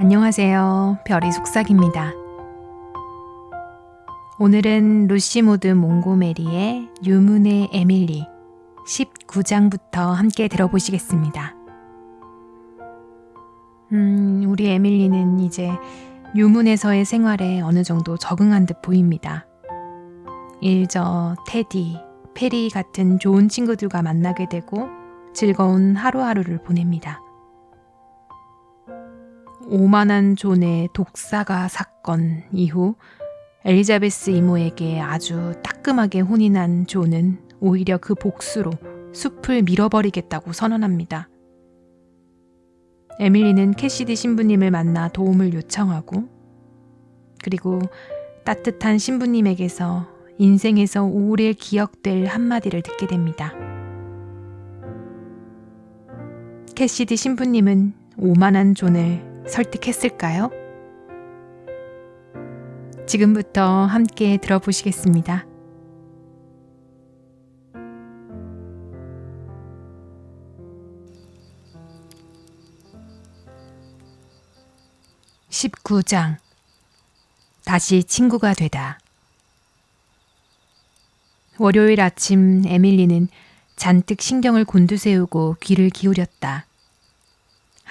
안녕하세요. 별이 속삭입니다. 오늘은 루시 모드 몽고메리의 유문의 에밀리 19장부터 함께 들어보시겠습니다. 우리 에밀리는 이제 유문에서의 생활에 어느 정도 적응한 듯 보입니다. 일저, 테디, 페리 같은 좋은 친구들과 만나게 되고 즐거운 하루하루를 보냅니다. 오만한 존의 독사가 사건 이후 엘리자베스 이모에게 아주 따끔하게 혼이 난 존은 오히려 그 복수로 숲을 밀어버리겠다고 선언합니다. 에밀리는 캐시디 신부님을 만나 도움을 요청하고 그리고 따뜻한 신부님에게서 인생에서 오래 기억될 한마디를 듣게 됩니다. 캐시디 신부님은 오만한 존을 설득했을까요? 지금부터 함께 들어보시겠습니다. (19장) 다시 친구가 되다. 월요일 아침 에밀리는 잔뜩 신경을 곤두세우고 귀를 기울였다.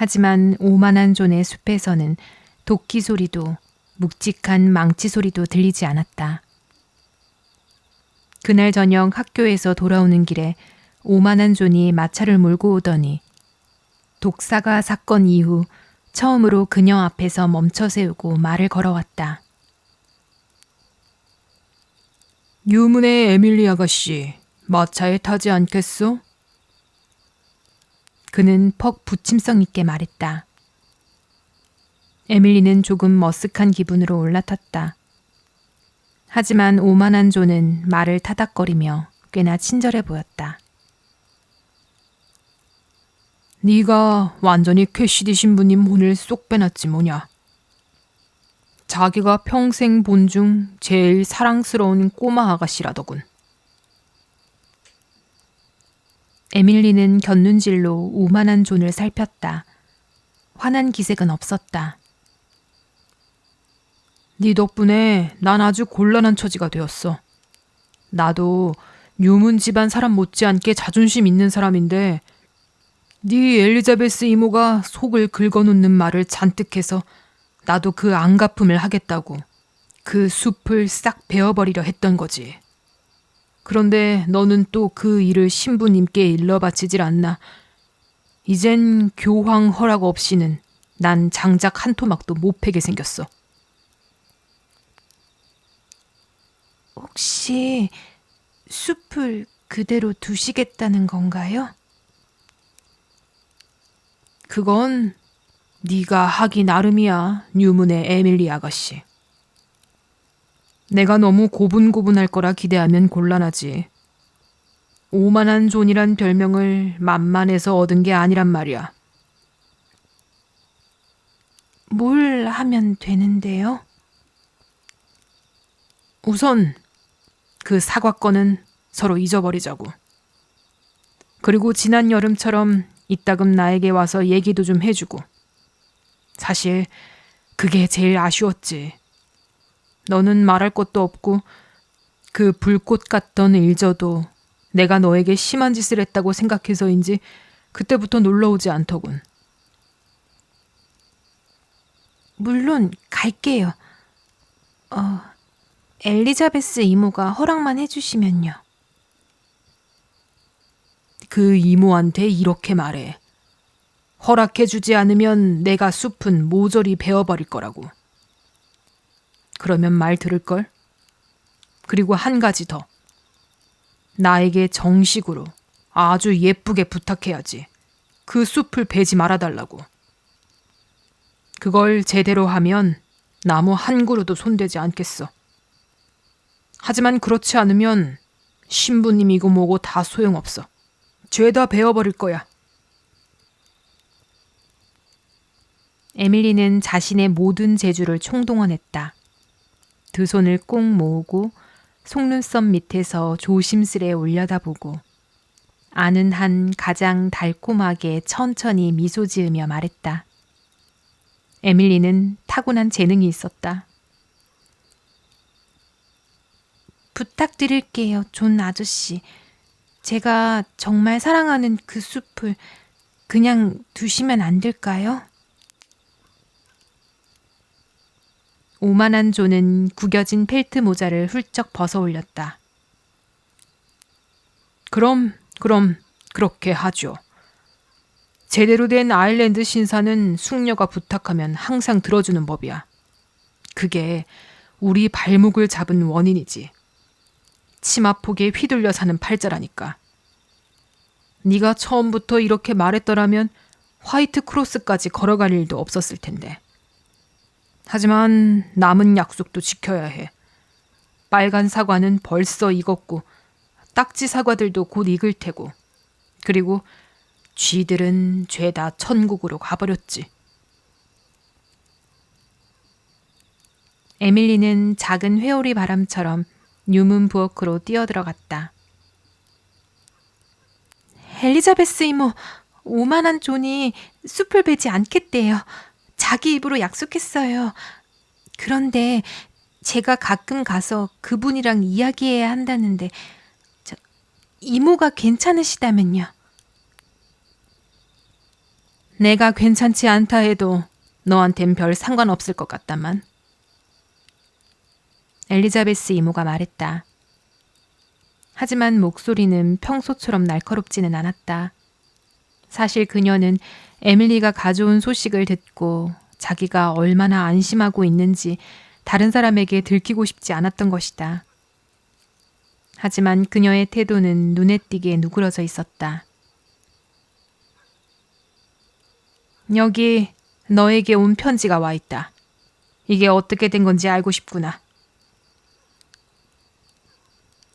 하지만 오만한 존의 숲에서는 도끼 소리도 묵직한 망치 소리도 들리지 않았다. 그날 저녁 학교에서 돌아오는 길에 오만한 존이 마차를 몰고 오더니 독사가 사건 이후 처음으로 그녀 앞에서 멈춰 세우고 말을 걸어왔다. 유문의 에밀리 아가씨, 마차에 타지 않겠소? 그는 퍽 부침성 있게 말했다. 에밀리는 조금 머쓱한 기분으로 올라탔다. 하지만 오만한 존은 말을 타닥거리며 꽤나 친절해 보였다. 네가 완전히 캐시디 신부님 혼을 쏙 빼놨지 뭐냐. 자기가 평생 본 중 제일 사랑스러운 꼬마 아가씨라더군. 에밀리는 곁눈질로 오만한 존을 살폈다. 화난 기색은 없었다. 네 덕분에 난 아주 곤란한 처지가 되었어. 나도 유문 집안 사람 못지않게 자존심 있는 사람인데 네 엘리자베스 이모가 속을 긁어놓는 말을 잔뜩 해서 나도 그 안갚음을 하겠다고 그 숲을 싹 베어버리려 했던 거지. 그런데 너는 또 그 일을 신부님께 일러 바치질 않나. 이젠 교황 허락 없이는 난 장작 한 토막도 못 패게 생겼어. 혹시 숲을 그대로 두시겠다는 건가요? 그건 네가 하기 나름이야, 뉴문의 에밀리 아가씨. 내가 너무 고분고분할 거라 기대하면 곤란하지. 오만한 존이란 별명을 만만해서 얻은 게 아니란 말이야. 뭘 하면 되는데요? 우선 그 사과건은 서로 잊어버리자고. 그리고 지난 여름처럼 이따금 나에게 와서 얘기도 좀 해주고. 사실 그게 제일 아쉬웠지. 너는 말할 것도 없고 그 불꽃 같던 일저도 내가 너에게 심한 짓을 했다고 생각해서인지 그때부터 놀러오지 않더군. 물론 갈게요. 엘리자베스 이모가 허락만 해주시면요. 그 이모한테 이렇게 말해. 허락해주지 않으면 내가 숲은 모조리 베어버릴 거라고. 그러면 말 들을걸? 그리고 한 가지 더. 나에게 정식으로 아주 예쁘게 부탁해야지. 그 숲을 베지 말아달라고. 그걸 제대로 하면 나무 한 그루도 손대지 않겠어. 하지만 그렇지 않으면 신부님이고 뭐고 다 소용없어. 죄다 베어버릴 거야. 에밀리는 자신의 모든 재주를 총동원했다. 두 손을 꼭 모으고 속눈썹 밑에서 조심스레 올려다보고 아는 한 가장 달콤하게 천천히 미소 지으며 말했다. 에밀리는 타고난 재능이 있었다. 부탁드릴게요, 존 아저씨. 제가 정말 사랑하는 그 숲을 그냥 두시면 안 될까요? 오만한 존은 구겨진 펠트 모자를 훌쩍 벗어 올렸다. 그럼 그렇게 하죠. 제대로 된 아일랜드 신사는 숙녀가 부탁하면 항상 들어주는 법이야. 그게 우리 발목을 잡은 원인이지. 치마폭에 휘둘려 사는 팔자라니까. 네가 처음부터 이렇게 말했더라면 화이트 크로스까지 걸어갈 일도 없었을 텐데. 하지만 남은 약속도 지켜야 해. 빨간 사과는 벌써 익었고 딱지 사과들도 곧 익을 테고, 그리고 쥐들은 죄다 천국으로 가버렸지. 에밀리는 작은 회오리 바람처럼 뉴문 부엌으로 뛰어들어갔다. 엘리자베스 이모, 오만한 존이 숲을 베지 않겠대요. 자기 입으로 약속했어요. 그런데 제가 가끔 가서 그분이랑 이야기해야 한다는데 이모가 괜찮으시다면요. 내가 괜찮지 않다 해도 너한텐 별 상관없을 것 같다만. 엘리자베스 이모가 말했다. 하지만 목소리는 평소처럼 날카롭지는 않았다. 사실 그녀는 에밀리가 가져온 소식을 듣고 자기가 얼마나 안심하고 있는지 다른 사람에게 들키고 싶지 않았던 것이다. 하지만 그녀의 태도는 눈에 띄게 누그러져 있었다. 여기 너에게 온 편지가 와 있다. 이게 어떻게 된 건지 알고 싶구나.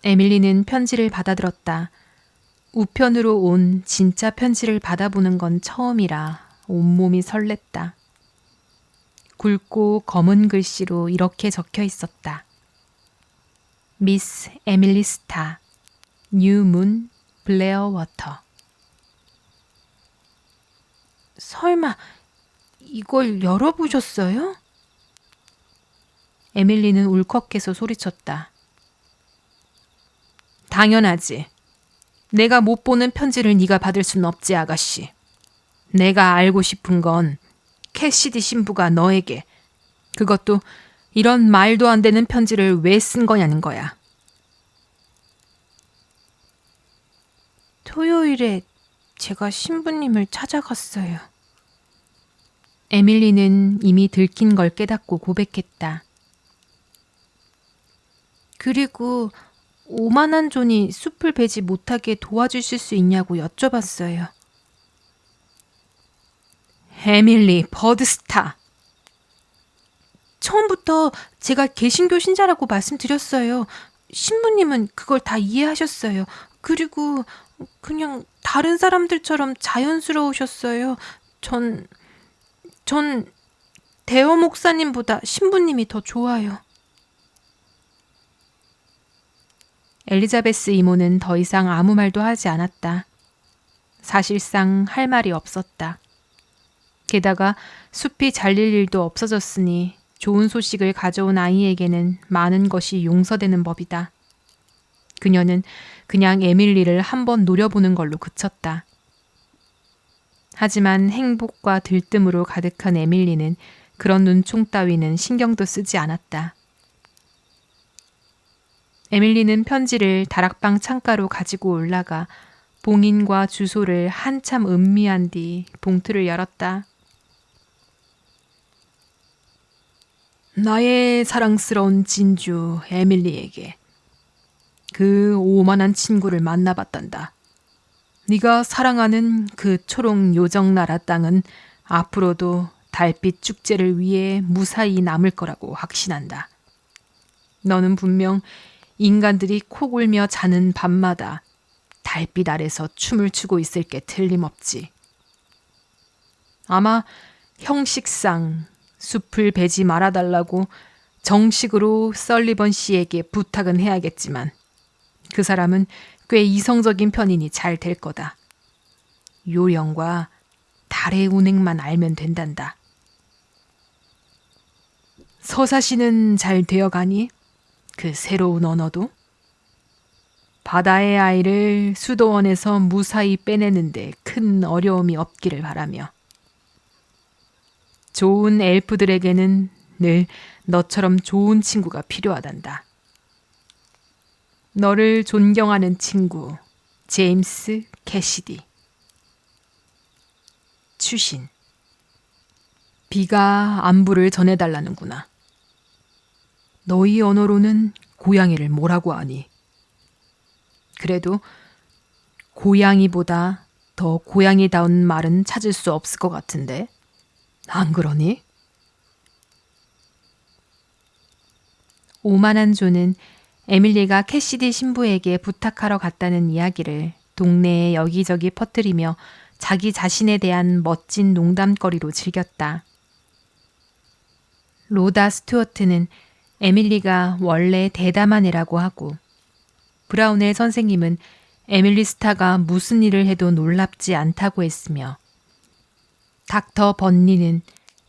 에밀리는 편지를 받아들었다. 우편으로 온 진짜 편지를 받아보는 건 처음이라 온몸이 설렜다. 굵고 검은 글씨로 이렇게 적혀 있었다. 미스 에밀리 스타, 뉴문 블레어 워터. 설마 이걸 열어보셨어요? 에밀리는 울컥해서 소리쳤다. 당연하지. 내가 못 보는 편지를 네가 받을 순 없지, 아가씨. 내가 알고 싶은 건 캐시디 신부가 너에게, 그것도 이런 말도 안 되는 편지를 왜 쓴 거냐는 거야. 토요일에 제가 신부님을 찾아갔어요. 에밀리는 이미 들킨 걸 깨닫고 고백했다. 그리고 오만한 존이 숲을 베지 못하게 도와주실 수 있냐고 여쭤봤어요. 에밀리 버드스타. 처음부터 제가 개신교 신자라고 말씀드렸어요. 신부님은 그걸 다 이해하셨어요. 그리고 그냥 다른 사람들처럼 자연스러우셨어요. 전 대어 목사님보다 신부님이 더 좋아요. 엘리자베스 이모는 더 이상 아무 말도 하지 않았다. 사실상 할 말이 없었다. 게다가 숲이 잘릴 일도 없어졌으니 좋은 소식을 가져온 아이에게는 많은 것이 용서되는 법이다. 그녀는 그냥 에밀리를 한번 노려보는 걸로 그쳤다. 하지만 행복과 들뜸으로 가득한 에밀리는 그런 눈총 따위는 신경도 쓰지 않았다. 에밀리는 편지를 다락방 창가로 가지고 올라가 봉인과 주소를 한참 음미한 뒤 봉투를 열었다. 나의 사랑스러운 진주 에밀리에게 그 오만한 친구를 만나봤단다. 네가 사랑하는 그 초록 요정나라 땅은 앞으로도 달빛 축제를 위해 무사히 남을 거라고 확신한다. 너는 분명 인간들이 코골며 자는 밤마다 달빛 아래서 춤을 추고 있을 게 틀림없지. 아마 형식상 숲을 베지 말아달라고 정식으로 설리번 씨에게 부탁은 해야겠지만 그 사람은 꽤 이성적인 편이니 잘 될 거다. 요령과 달의 운행만 알면 된단다. 서사시는 잘 되어가니? 그 새로운 언어도? 바다의 아이를 수도원에서 무사히 빼내는데 큰 어려움이 없기를 바라며. 좋은 엘프들에게는 늘 너처럼 좋은 친구가 필요하단다. 너를 존경하는 친구, 제임스 캐시디. 추신. 비가 안부를 전해달라는구나. 너희 언어로는 고양이를 뭐라고 하니? 그래도 고양이보다 더 고양이다운 말은 찾을 수 없을 것 같은데 안 그러니? 오만한 조는 에밀리가 캐시디 신부에게 부탁하러 갔다는 이야기를 동네에 여기저기 퍼뜨리며 자기 자신에 대한 멋진 농담거리로 즐겼다. 로다 스튜어트는 에밀리가 원래 대담한 애라고 하고 브라운의 선생님은 에밀리 스타가 무슨 일을 해도 놀랍지 않다고 했으며 닥터 번니는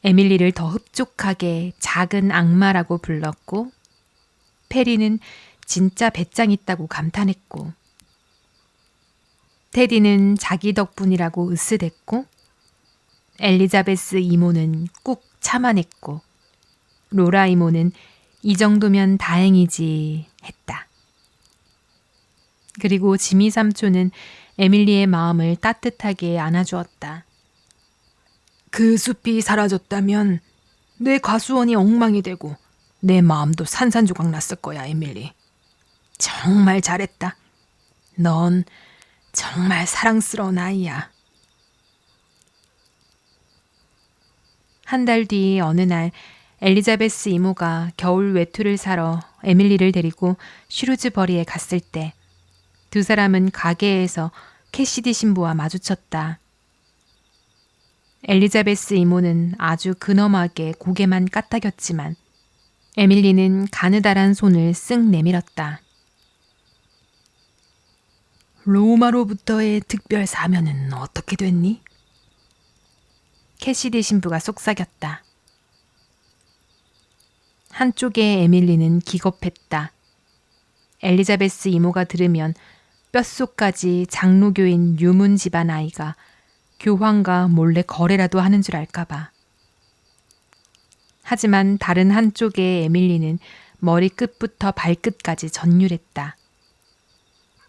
에밀리를 더 흡족하게 작은 악마라고 불렀고 페리는 진짜 배짱 있다고 감탄했고 테디는 자기 덕분이라고 으스댔고 엘리자베스 이모는 꾹 참아냈고 로라 이모는 이 정도면 다행이지 했다. 그리고 지미 삼촌은 에밀리의 마음을 따뜻하게 안아주었다. 그 숲이 사라졌다면 내 과수원이 엉망이 되고 내 마음도 산산조각 났을 거야, 에밀리. 정말 잘했다. 넌 정말 사랑스러운 아이야. 한 달 뒤 어느 날 엘리자베스 이모가 겨울 외투를 사러 에밀리를 데리고 슈루즈버리에 갔을 때 두 사람은 가게에서 캐시디 신부와 마주쳤다. 엘리자베스 이모는 아주 근엄하게 고개만 까딱였지만 에밀리는 가느다란 손을 쓱 내밀었다. 로마로부터의 특별 사면은 어떻게 됐니? 캐시디 신부가 속삭였다. 한쪽에 에밀리는 기겁했다. 엘리자베스 이모가 들으면 뼛속까지 장로교인 유문 집안 아이가 교황과 몰래 거래라도 하는 줄 알까봐. 하지만 다른 한쪽의 에밀리는 머리끝부터 발끝까지 전율했다.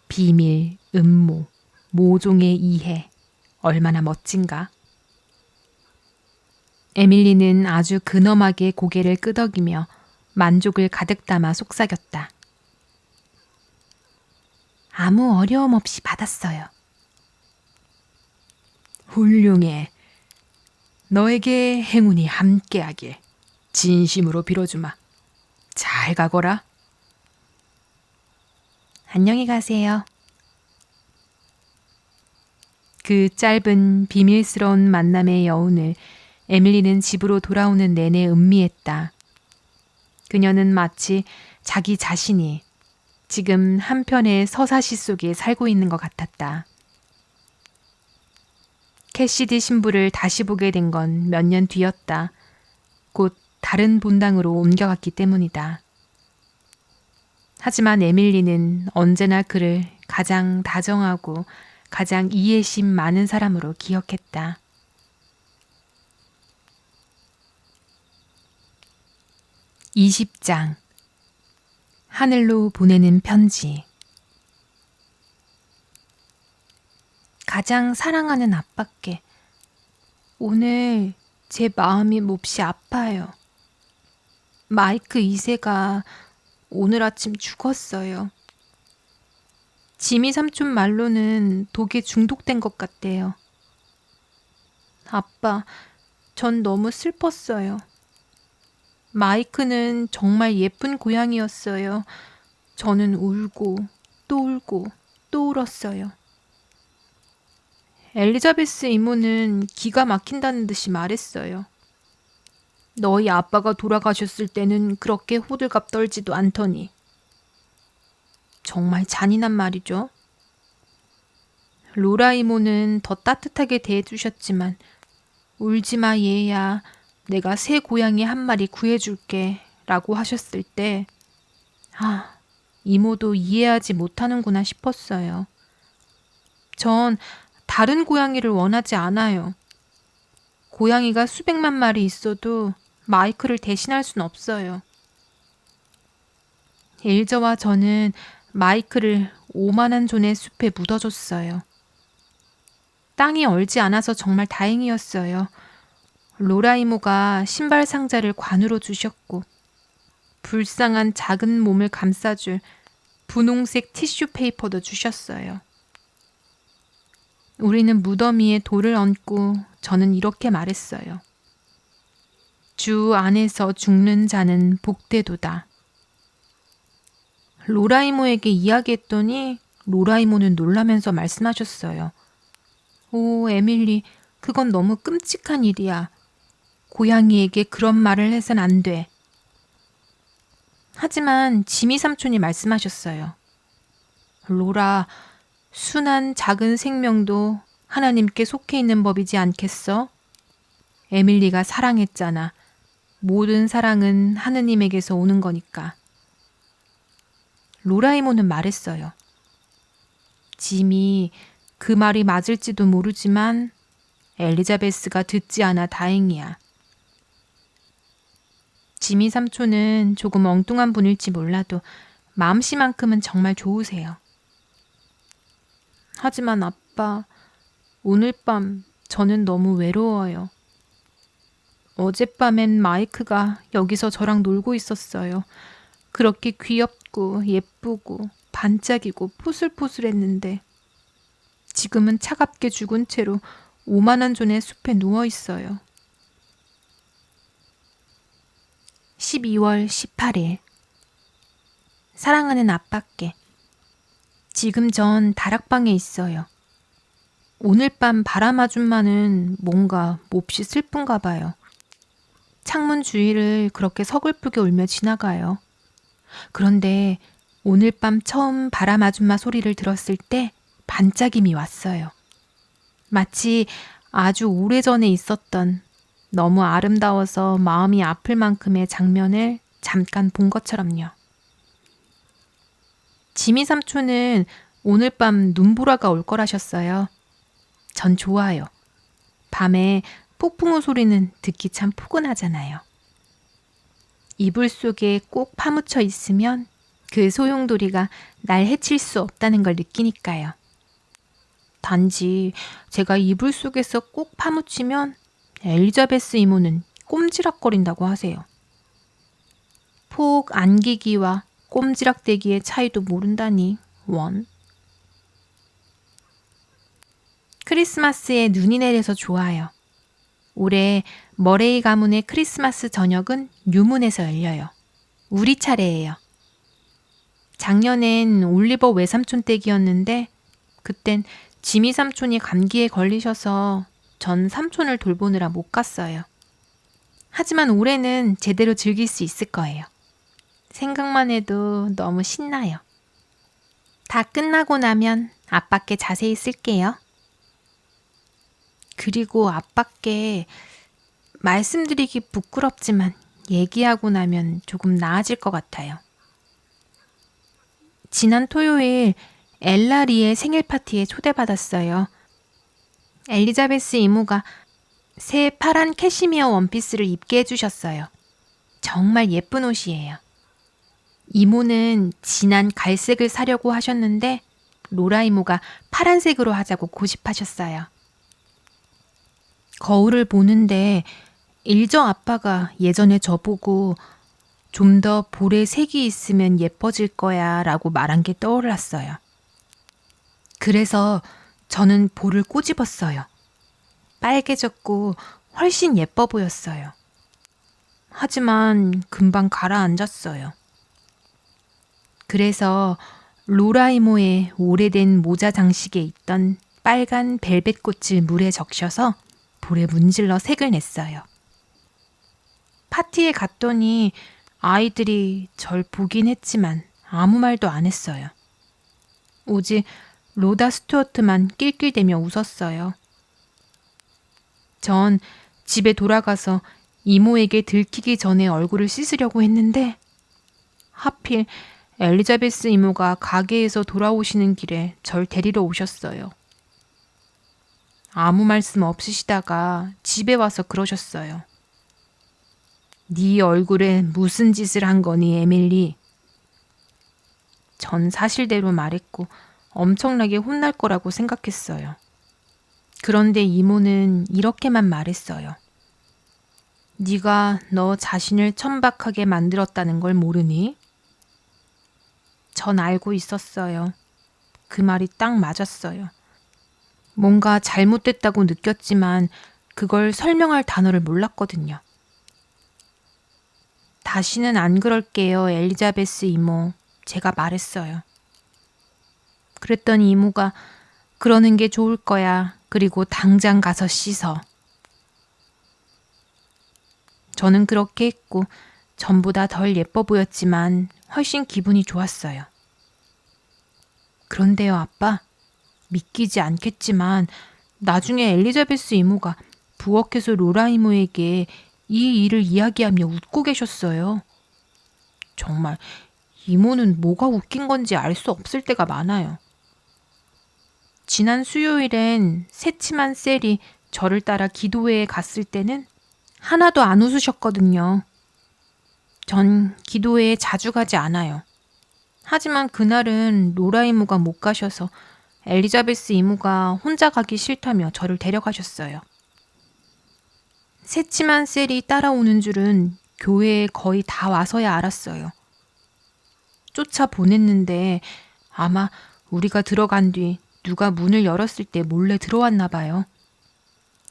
비밀, 음모, 모종의 이해, 얼마나 멋진가. 에밀리는 아주 근엄하게 고개를 끄덕이며 만족을 가득 담아 속삭였다. 아무 어려움 없이 받았어요. 훌륭해. 너에게 행운이 함께하길 진심으로 빌어주마. 잘 가거라. 안녕히 가세요. 그 짧은 비밀스러운 만남의 여운을 에밀리는 집으로 돌아오는 내내 음미했다. 그녀는 마치 자기 자신이 지금 한편의 서사시 속에 살고 있는 것 같았다. 캐시디 신부를 다시 보게 된 건 몇 년 뒤였다. 곧 다른 본당으로 옮겨갔기 때문이다. 하지만 에밀리는 언제나 그를 가장 다정하고 가장 이해심 많은 사람으로 기억했다. 20장 하늘로 보내는 편지. 가장 사랑하는 아빠께 오늘 제 마음이 몹시 아파요. 마이크 2세가 오늘 아침 죽었어요. 지미 삼촌 말로는 독에 중독된 것 같대요. 아빠, 전 너무 슬펐어요. 마이크는 정말 예쁜 고양이였어요. 저는 울고 또 울고 또 울었어요. 엘리자베스 이모는 기가 막힌다는 듯이 말했어요. 너희 아빠가 돌아가셨을 때는 그렇게 호들갑 떨지도 않더니. 정말 잔인한 말이죠. 로라 이모는 더 따뜻하게 대해주셨지만 울지마 얘야, 내가 새 고양이 한 마리 구해줄게 라고 하셨을 때, 이모도 이해하지 못하는구나 싶었어요. 전 다른 고양이를 원하지 않아요. 고양이가 수백만 마리 있어도 마이크를 대신할 순 없어요. 엘저와 저는 마이크를 오만한 존의 숲에 묻어줬어요. 땅이 얼지 않아서 정말 다행이었어요. 로라 이모가 신발 상자를 관으로 주셨고 불쌍한 작은 몸을 감싸줄 분홍색 티슈 페이퍼도 주셨어요. 우리는 무덤 위에 돌을 얹고 저는 이렇게 말했어요. 주 안에서 죽는 자는 복되도다. 로라 이모에게 이야기했더니 로라 이모는 놀라면서 말씀하셨어요. 오, 에밀리, 그건 너무 끔찍한 일이야. 고양이에게 그런 말을 해선 안 돼. 하지만 지미 삼촌이 말씀하셨어요. 로라, 순한 작은 생명도 하나님께 속해 있는 법이지 않겠어? 에밀리가 사랑했잖아. 모든 사랑은 하느님에게서 오는 거니까. 로라 이모는 말했어요. 짐이 그 말이 맞을지도 모르지만 엘리자베스가 듣지 않아 다행이야. 지미 삼촌은 조금 엉뚱한 분일지 몰라도 마음씨만큼은 정말 좋으세요. 하지만 아빠, 오늘 밤 저는 너무 외로워요. 어젯밤엔 마이크가 여기서 저랑 놀고 있었어요. 그렇게 귀엽고 예쁘고 반짝이고 포슬포슬했는데 지금은 차갑게 죽은 채로 오만한 존의 숲에 누워있어요. 12월 18일 사랑하는 아빠께 지금 전 다락방에 있어요. 오늘 밤 바람 아줌마는 뭔가 몹시 슬픈가 봐요. 창문 주위를 그렇게 서글프게 울며 지나가요. 그런데 오늘 밤 처음 바람 아줌마 소리를 들었을 때 반짝임이 왔어요. 마치 아주 오래전에 있었던 너무 아름다워서 마음이 아플 만큼의 장면을 잠깐 본 것처럼요. 지미 삼촌은 오늘 밤 눈보라가 올 거라셨어요. 전 좋아요. 밤에 폭풍우 소리는 듣기 참 포근하잖아요. 이불 속에 꼭 파묻혀 있으면 그 소용돌이가 날 해칠 수 없다는 걸 느끼니까요. 단지 제가 이불 속에서 꼭 파묻히면 엘리자베스 이모는 꼼지락거린다고 하세요. 폭 안기기와 꼼지락대기의 차이도 모른다니 원. 크리스마스에 눈이 내려서 좋아요. 올해 머레이 가문의 크리스마스 저녁은 뉴문에서 열려요. 우리 차례예요. 작년엔 올리버 외삼촌 댁이었는데 그땐 지미 삼촌이 감기에 걸리셔서 전 삼촌을 돌보느라 못 갔어요. 하지만 올해는 제대로 즐길 수 있을 거예요. 생각만 해도 너무 신나요. 다 끝나고 나면 아빠께 자세히 쓸게요. 그리고 아빠께 말씀드리기 부끄럽지만 얘기하고 나면 조금 나아질 것 같아요. 지난 토요일 엘라리의 생일 파티에 초대받았어요. 엘리자베스 이모가 새 파란 캐시미어 원피스를 입게 해주셨어요. 정말 예쁜 옷이에요. 이모는 진한 갈색을 사려고 하셨는데 로라 이모가 파란색으로 하자고 고집하셨어요. 거울을 보는데 일저 아빠가 예전에 저보고 좀 더 볼에 색이 있으면 예뻐질 거야 라고 말한 게 떠올랐어요. 그래서 저는 볼을 꼬집었어요. 빨개졌고 훨씬 예뻐 보였어요. 하지만 금방 가라앉았어요. 그래서 로라 이모의 오래된 모자 장식에 있던 빨간 벨벳 꽃을 물에 적셔서 볼에 문질러 색을 냈어요. 파티에 갔더니 아이들이 절 보긴 했지만 아무 말도 안 했어요. 오직 로다 스튜어트만 낄낄대며 웃었어요. 전 집에 돌아가서 이모에게 들키기 전에 얼굴을 씻으려고 했는데 하필 엘리자베스 이모가 가게에서 돌아오시는 길에 절 데리러 오셨어요. 아무 말씀 없으시다가 집에 와서 그러셨어요. 네 얼굴에 무슨 짓을 한 거니, 에밀리? 전 사실대로 말했고 엄청나게 혼날 거라고 생각했어요. 그런데 이모는 이렇게만 말했어요. 네가 너 자신을 천박하게 만들었다는 걸 모르니? 전 알고 있었어요. 그 말이 딱 맞았어요. 뭔가 잘못됐다고 느꼈지만 그걸 설명할 단어를 몰랐거든요. 다시는 안 그럴게요, 엘리자베스 이모. 제가 말했어요. 그랬더니 이모가 그러는 게 좋을 거야. 그리고 당장 가서 씻어. 저는 그렇게 했고 전보다 덜 예뻐 보였지만 훨씬 기분이 좋았어요. 그런데요, 아빠. 믿기지 않겠지만 나중에 엘리자베스 이모가 부엌에서 로라 이모에게 이 일을 이야기하며 웃고 계셨어요. 정말 이모는 뭐가 웃긴 건지 알 수 없을 때가 많아요. 지난 수요일엔 새침한 셀이 저를 따라 기도회에 갔을 때는 하나도 안 웃으셨거든요. 전 기도회에 자주 가지 않아요. 하지만 그날은 로라 이모가 못 가셔서 엘리자베스 이모가 혼자 가기 싫다며 저를 데려가셨어요. 새침한 셀이 따라오는 줄은 교회에 거의 다 와서야 알았어요. 쫓아 보냈는데 아마 우리가 들어간 뒤 누가 문을 열었을 때 몰래 들어왔나 봐요.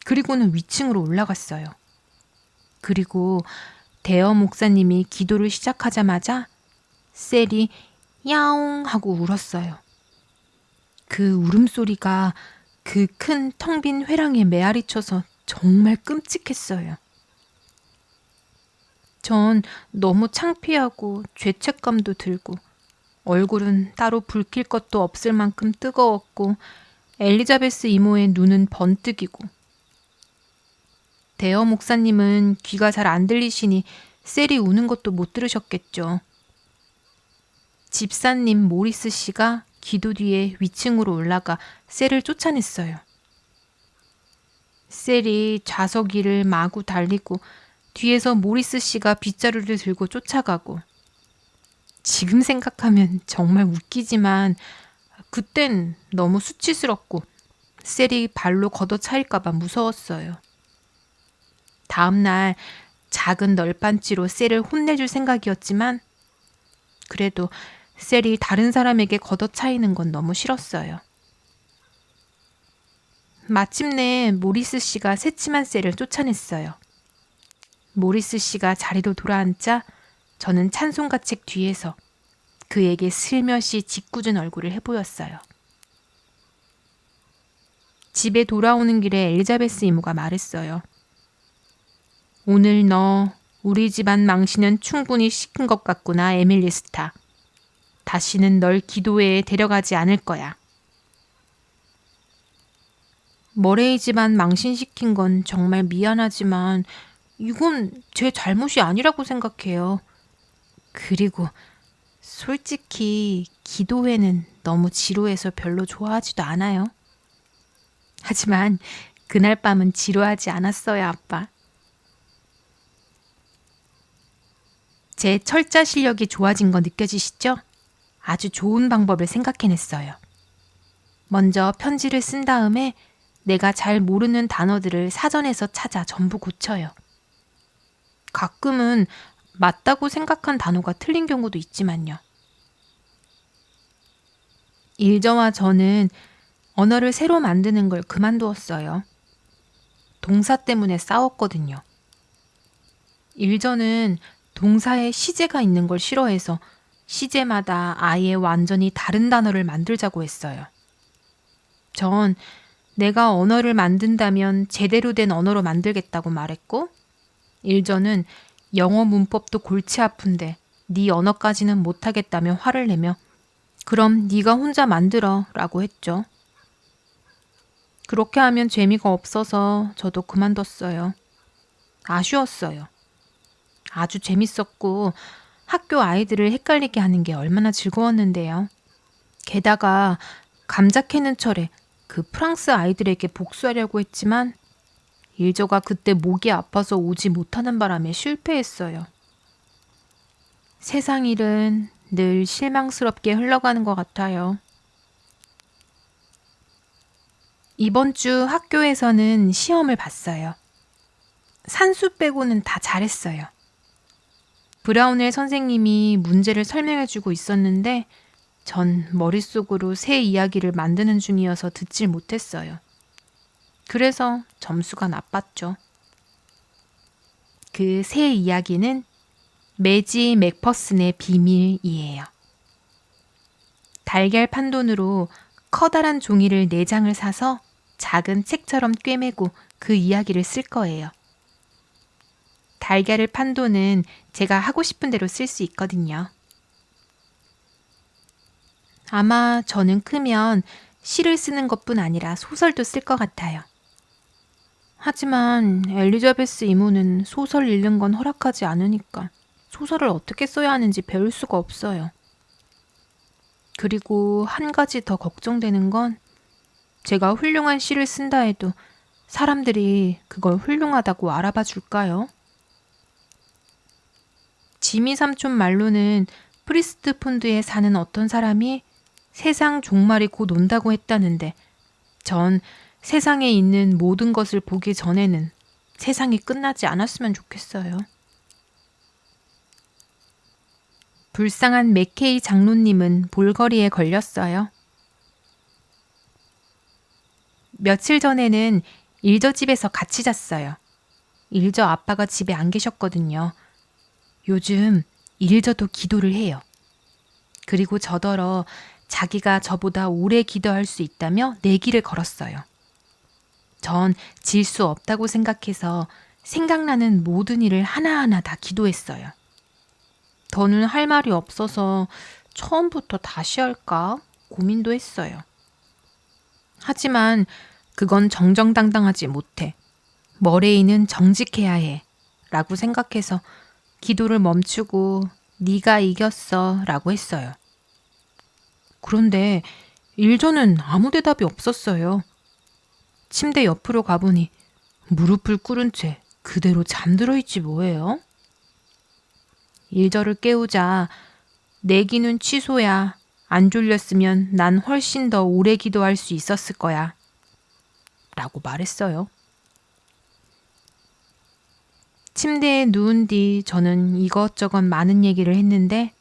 그리고는 위층으로 올라갔어요. 그리고 대여 목사님이 기도를 시작하자마자 셀이 야옹 하고 울었어요. 그 울음소리가 그 큰 텅 빈 회랑에 메아리쳐서 정말 끔찍했어요. 전 너무 창피하고 죄책감도 들고 얼굴은 따로 붉힐 것도 없을 만큼 뜨거웠고 엘리자베스 이모의 눈은 번뜩이고 대여 목사님은 귀가 잘 안 들리시니 셀이 우는 것도 못 들으셨겠죠. 집사님 모리스 씨가 기도 뒤에 위층으로 올라가 셀을 쫓아냈어요. 셀이 좌석 위를 마구 달리고 뒤에서 모리스 씨가 빗자루를 들고 쫓아가고 지금 생각하면 정말 웃기지만 그땐 너무 수치스럽고 셀이 발로 걷어차일까 봐 무서웠어요. 다음날 작은 널빤지로 셀을 혼내줄 생각이었지만 그래도 셀이 다른 사람에게 걷어차이는 건 너무 싫었어요. 마침내 모리스 씨가 새침한 셀을 쫓아냈어요. 모리스 씨가 자리로 돌아앉자 저는 찬송가책 뒤에서 그에게 슬며시 짓궂은 얼굴을 해보였어요. 집에 돌아오는 길에 엘리자베스 이모가 말했어요. 오늘 너 우리 집안 망신은 충분히 시킨 것 같구나, 에밀리 스타. 다시는 널 기도회에 데려가지 않을 거야. 머레이 집안 망신시킨 건 정말 미안하지만 이건 제 잘못이 아니라고 생각해요. 그리고 솔직히 기도회는 너무 지루해서 별로 좋아하지도 않아요. 하지만 그날 밤은 지루하지 않았어요, 아빠. 제 철자 실력이 좋아진 거 느껴지시죠? 아주 좋은 방법을 생각해냈어요. 먼저 편지를 쓴 다음에 내가 잘 모르는 단어들을 사전에서 찾아 전부 고쳐요. 가끔은 맞다고 생각한 단어가 틀린 경우도 있지만요. 일저와 저는 언어를 새로 만드는 걸 그만두었어요. 동사 때문에 싸웠거든요. 일저는 동사에 시제가 있는 걸 싫어해서 시제마다 아예 완전히 다른 단어를 만들자고 했어요. 전 내가 언어를 만든다면 제대로 된 언어로 만들겠다고 말했고 일저는 영어 문법도 골치 아픈데 네 언어까지는 못하겠다며 화를 내며 그럼 네가 혼자 만들어 라고 했죠. 그렇게 하면 재미가 없어서 저도 그만뒀어요. 아쉬웠어요. 아주 재밌었고 학교 아이들을 헷갈리게 하는 게 얼마나 즐거웠는데요. 게다가 감자 캐는 철에 그 프랑스 아이들에게 복수하려고 했지만 일저가 그때 목이 아파서 오지 못하는 바람에 실패했어요. 세상 일은 늘 실망스럽게 흘러가는 것 같아요. 이번 주 학교에서는 시험을 봤어요. 산수 빼고는 다 잘했어요. 브라운웰 선생님이 문제를 설명해주고 있었는데 전 머릿속으로 새 이야기를 만드는 중이어서 듣질 못했어요. 그래서 점수가 나빴죠. 그 새 이야기는 매지 맥퍼슨의 비밀이에요. 달걀 판돈으로 커다란 종이를 4장을 사서 작은 책처럼 꿰매고 그 이야기를 쓸 거예요. 달걀을 판 돈은 제가 하고 싶은 대로 쓸 수 있거든요. 아마 저는 크면 시를 쓰는 것뿐 아니라 소설도 쓸 것 같아요. 하지만 엘리자베스 이모는 소설 읽는 건 허락하지 않으니까 소설을 어떻게 써야 하는지 배울 수가 없어요. 그리고 한 가지 더 걱정되는 건 제가 훌륭한 시를 쓴다 해도 사람들이 그걸 훌륭하다고 알아봐 줄까요? 지미 삼촌 말로는 프리스트 폰드에 사는 어떤 사람이 세상 종말이 곧 온다고 했다는데 전 세상에 있는 모든 것을 보기 전에는 세상이 끝나지 않았으면 좋겠어요. 불쌍한 맥케이 장로님은 볼거리에 걸렸어요. 며칠 전에는 일저 집에서 같이 잤어요. 일저 아빠가 집에 안 계셨거든요. 요즘 일저도 기도를 해요. 그리고 저더러 자기가 저보다 오래 기도할 수 있다며 내기를 걸었어요. 전 질 수 없다고 생각해서 생각나는 모든 일을 하나하나 다 기도했어요. 더는 할 말이 없어서 처음부터 다시 할까 고민도 했어요. 하지만 그건 정정당당하지 못해. 머레이는 정직해야 해 라고 생각해서 기도를 멈추고 네가 이겼어 라고 했어요. 그런데 일저는 아무 대답이 없었어요. 침대 옆으로 가보니 무릎을 꿇은 채 그대로 잠들어 있지 뭐예요. 일저를 깨우자 내기는 취소야. 안 졸렸으면 난 훨씬 더 오래 기도할 수 있었을 거야. 라고 말했어요. 침대에 누운 뒤 저는 이것저것 많은 얘기를 했는데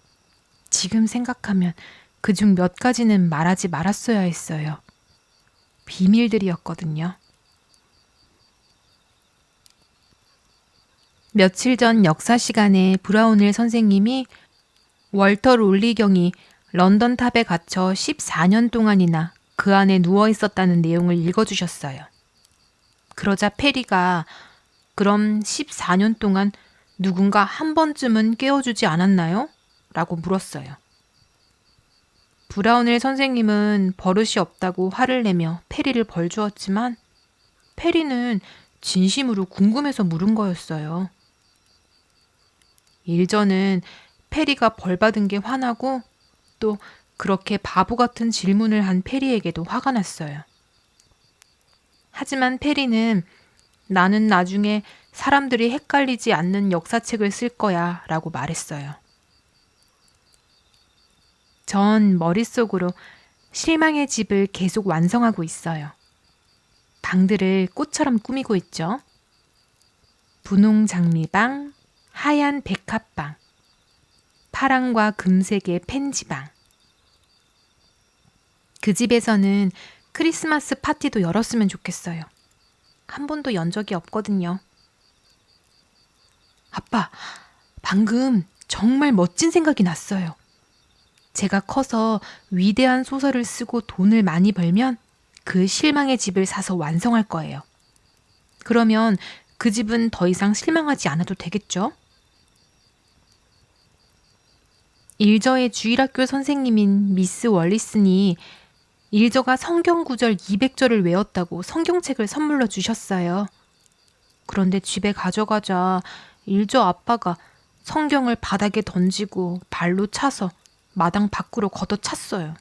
지금 생각하면 그중 몇 가지는 말하지 말았어야 했어요. 비밀들이었거든요. 며칠 전 역사 시간에 브라운웰 선생님이 월터 롤리경이 런던 탑에 갇혀 14년 동안이나 그 안에 누워 있었다는 내용을 읽어주셨어요. 그러자 페리가 그럼 14년 동안 누군가 한 번쯤은 깨워주지 않았나요? 라고 물었어요. 브라운웰 선생님은 버릇이 없다고 화를 내며 페리를 벌주었지만 페리는 진심으로 궁금해서 물은 거였어요. 일저는 페리가 벌받은 게 화나고 또 그렇게 바보 같은 질문을 한 페리에게도 화가 났어요. 하지만 페리는 나는 나중에 사람들이 헷갈리지 않는 역사책을 쓸 거야 라고 말했어요. 전 머릿속으로 실망의 집을 계속 완성하고 있어요. 방들을 꽃처럼 꾸미고 있죠. 분홍 장미방, 하얀 백합방, 파랑과 금색의 펜지방. 그 집에서는 크리스마스 파티도 열었으면 좋겠어요. 한 번도 연 적이 없거든요. 아빠, 방금 정말 멋진 생각이 났어요. 제가 커서 위대한 소설을 쓰고 돈을 많이 벌면 그 실망의 집을 사서 완성할 거예요. 그러면 그 집은 더 이상 실망하지 않아도 되겠죠? 일저의 주일학교 선생님인 미스 월리슨이 일저가 성경 구절 200절을 외웠다고 성경책을 선물로 주셨어요. 그런데 집에 가져가자 일저 아빠가 성경을 바닥에 던지고 발로 차서 마당 밖으로 걷어찼어요.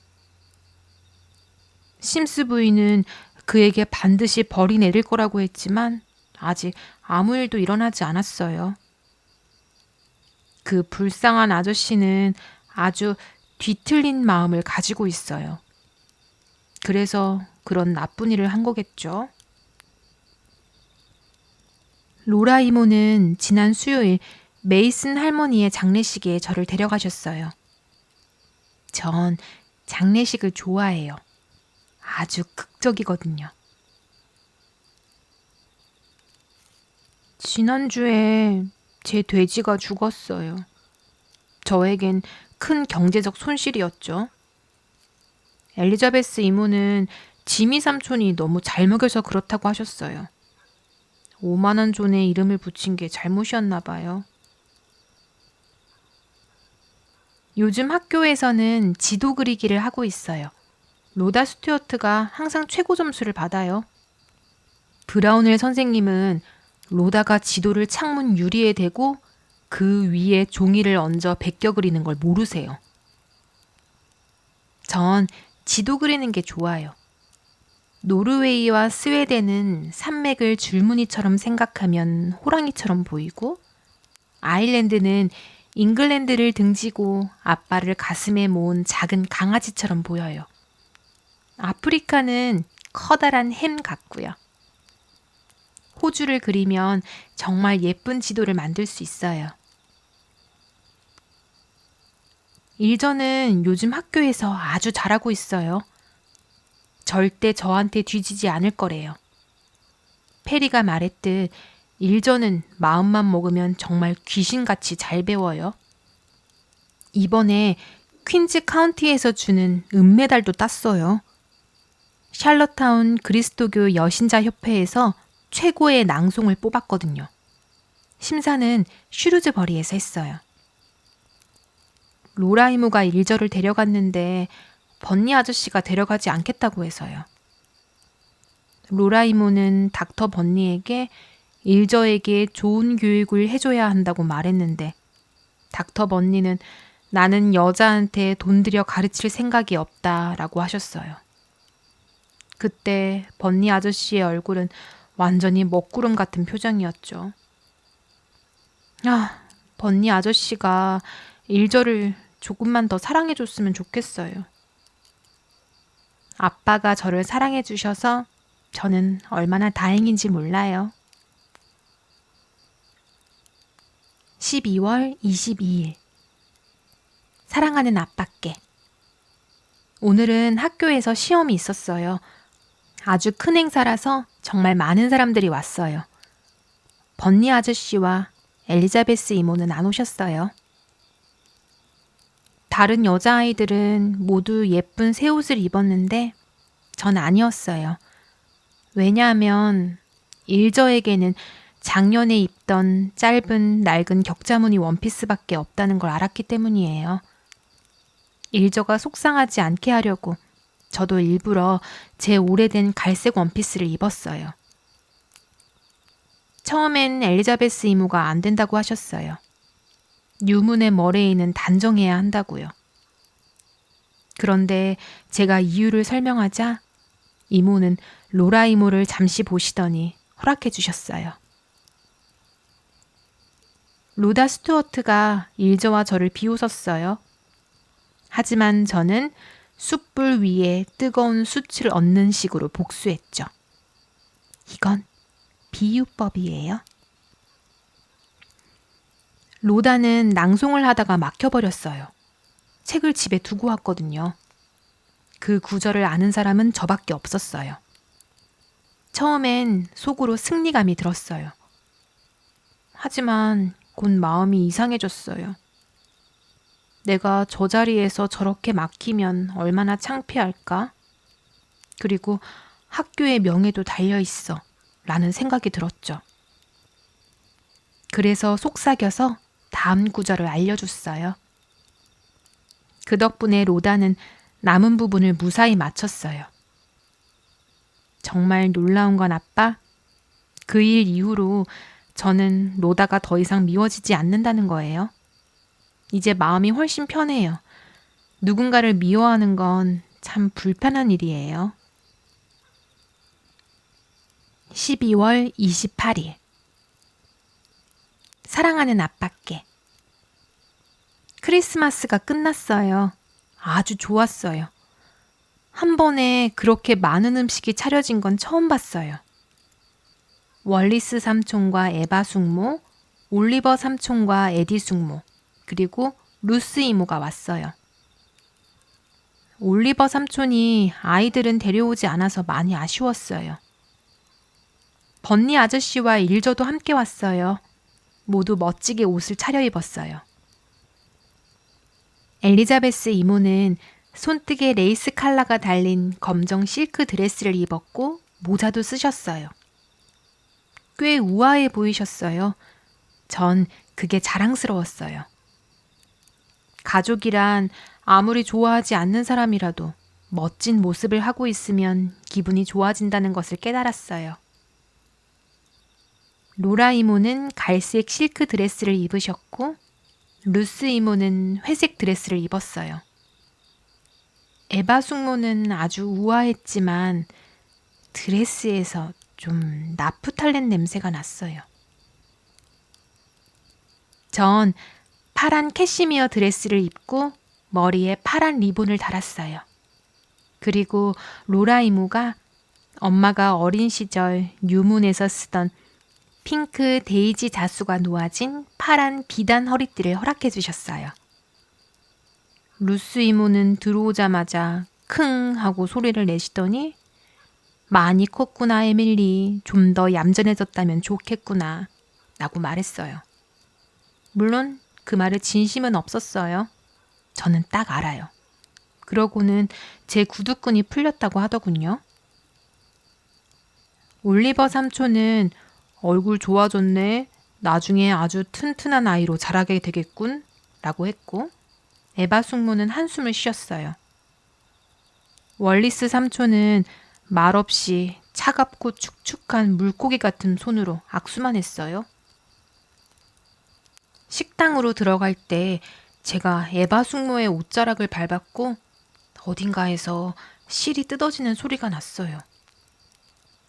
심스 부인은 그에게 반드시 벌이 내릴 거라고 했지만 아직 아무 일도 일어나지 않았어요. 그 불쌍한 아저씨는 아주 뒤틀린 마음을 가지고 있어요. 그래서 그런 나쁜 일을 한 거겠죠. 로라 이모는 지난 수요일 메이슨 할머니의 장례식에 저를 데려가셨어요. 전 장례식을 좋아해요. 아주 극적이거든요. 지난주에 제 돼지가 죽었어요. 저에겐 큰 경제적 손실이었죠. 엘리자베스 이모는 지미 삼촌이 너무 잘 먹여서 그렇다고 하셨어요. 오만한 존에 이름을 붙인 게 잘못이었나 봐요. 요즘 학교에서는 지도 그리기를 하고 있어요. 로다 스튜어트가 항상 최고 점수를 받아요. 브라운웰 선생님은 로다가 지도를 창문 유리에 대고 그 위에 종이를 얹어 베껴 그리는 걸 모르세요. 전 지도 그리는 게 좋아요. 노르웨이와 스웨덴은 산맥을 줄무늬처럼 생각하면 호랑이처럼 보이고, 아일랜드는 잉글랜드를 등지고 앞발을 가슴에 모은 작은 강아지처럼 보여요. 아프리카는 커다란 햄 같고요. 호주를 그리면 정말 예쁜 지도를 만들 수 있어요. 일전은 요즘 학교에서 아주 잘하고 있어요. 절대 저한테 뒤지지 않을 거래요. 페리가 말했듯 일전은 마음만 먹으면 정말 귀신같이 잘 배워요. 이번에 퀸즈 카운티에서 주는 은메달도 땄어요. 샬럿타운 그리스도교 여신자 협회에서 최고의 낭송을 뽑았거든요. 심사는 슈루즈버리에서 했어요. 로라 이모가 일저를 데려갔는데 번니 아저씨가 데려가지 않겠다고 해서요. 로라 이모는 닥터 번니에게 일저에게 좋은 교육을 해줘야 한다고 말했는데 닥터 번니는 나는 여자한테 돈 들여 가르칠 생각이 없다라고 하셨어요. 그때 번니 아저씨의 얼굴은 완전히 먹구름 같은 표정이었죠. 번니 아저씨가 일저를 조금만 더 사랑해줬으면 좋겠어요. 아빠가 저를 사랑해주셔서 저는 얼마나 다행인지 몰라요. 12월 22일. 사랑하는 아빠께. 오늘은 학교에서 시험이 있었어요. 아주 큰 행사라서 정말 많은 사람들이 왔어요. 번니 아저씨와 엘리자베스 이모는 안 오셨어요. 다른 여자아이들은 모두 예쁜 새 옷을 입었는데 전 아니었어요. 왜냐하면 일저에게는 작년에 입던 짧은 낡은 격자무늬 원피스밖에 없다는 걸 알았기 때문이에요. 일저가 속상하지 않게 하려고 저도 일부러 제 오래된 갈색 원피스를 입었어요. 처음엔 엘리자베스 이모가 안 된다고 하셨어요. 유문의 머레이는 단정해야 한다고요. 그런데 제가 이유를 설명하자 이모는 로라 이모를 잠시 보시더니 허락해 주셨어요. 로다 스튜어트가 일저와 저를 비웃었어요. 하지만 저는 숯불 위에 뜨거운 숯을 얹는 식으로 복수했죠. 이건 비유법이에요. 로다는 낭송을 하다가 막혀버렸어요. 책을 집에 두고 왔거든요. 그 구절을 아는 사람은 저밖에 없었어요. 처음엔 속으로 승리감이 들었어요. 하지만 곧 마음이 이상해졌어요. 내가 저 자리에서 저렇게 막히면 얼마나 창피할까? 그리고 학교의 명예도 달려있어 라는 생각이 들었죠. 그래서 속삭여서 다음 구절을 알려줬어요. 그 덕분에 로다는 남은 부분을 무사히 마쳤어요. 정말 놀라운 건 아빠, 그 일 이후로 저는 로다가 더 이상 미워지지 않는다는 거예요. 이제 마음이 훨씬 편해요. 누군가를 미워하는 건 참 불편한 일이에요. 12월 28일. 사랑하는 아빠께. 크리스마스가 끝났어요. 아주 좋았어요. 한 번에 그렇게 많은 음식이 차려진 건 처음 봤어요. 월리스 삼촌과 에바 숙모, 올리버 삼촌과 에디 숙모, 그리고 루스 이모가 왔어요. 올리버 삼촌이 아이들은 데려오지 않아서 많이 아쉬웠어요. 번니 아저씨와 일저도 함께 왔어요. 모두 멋지게 옷을 차려입었어요. 엘리자베스 이모는 손뜨개 레이스 칼라가 달린 검정 실크 드레스를 입었고 모자도 쓰셨어요. 꽤 우아해 보이셨어요. 전 그게 자랑스러웠어요. 가족이란 아무리 좋아하지 않는 사람이라도 멋진 모습을 하고 있으면 기분이 좋아진다는 것을 깨달았어요. 로라 이모는 갈색 실크 드레스를 입으셨고 루스 이모는 회색 드레스를 입었어요. 에바 숙모는 아주 우아했지만 드레스에서 좀 나프탈렌 냄새가 났어요. 전 파란 캐시미어 드레스를 입고 머리에 파란 리본을 달았어요. 그리고 로라 이모가 엄마가 어린 시절 유문에서 쓰던 핑크 데이지 자수가 놓아진 파란 비단 허리띠를 허락해 주셨어요. 루스 이모는 들어오자마자 킁 하고 소리를 내시더니 많이 컸구나 에밀리, 좀 더 얌전해졌다면 좋겠구나 라고 말했어요. 물론 그 말에 진심은 없었어요. 저는 딱 알아요. 그러고는 제 구두끈이 풀렸다고 하더군요. 올리버 삼촌은 얼굴 좋아졌네. 나중에 아주 튼튼한 아이로 자라게 되겠군. 라고 했고 에바 숙모는 한숨을 쉬었어요. 월리스 삼촌은 말없이 차갑고 축축한 물고기 같은 손으로 악수만 했어요. 식당으로 들어갈 때 제가 에바 숙모의 옷자락을 밟았고 어딘가에서 실이 뜯어지는 소리가 났어요.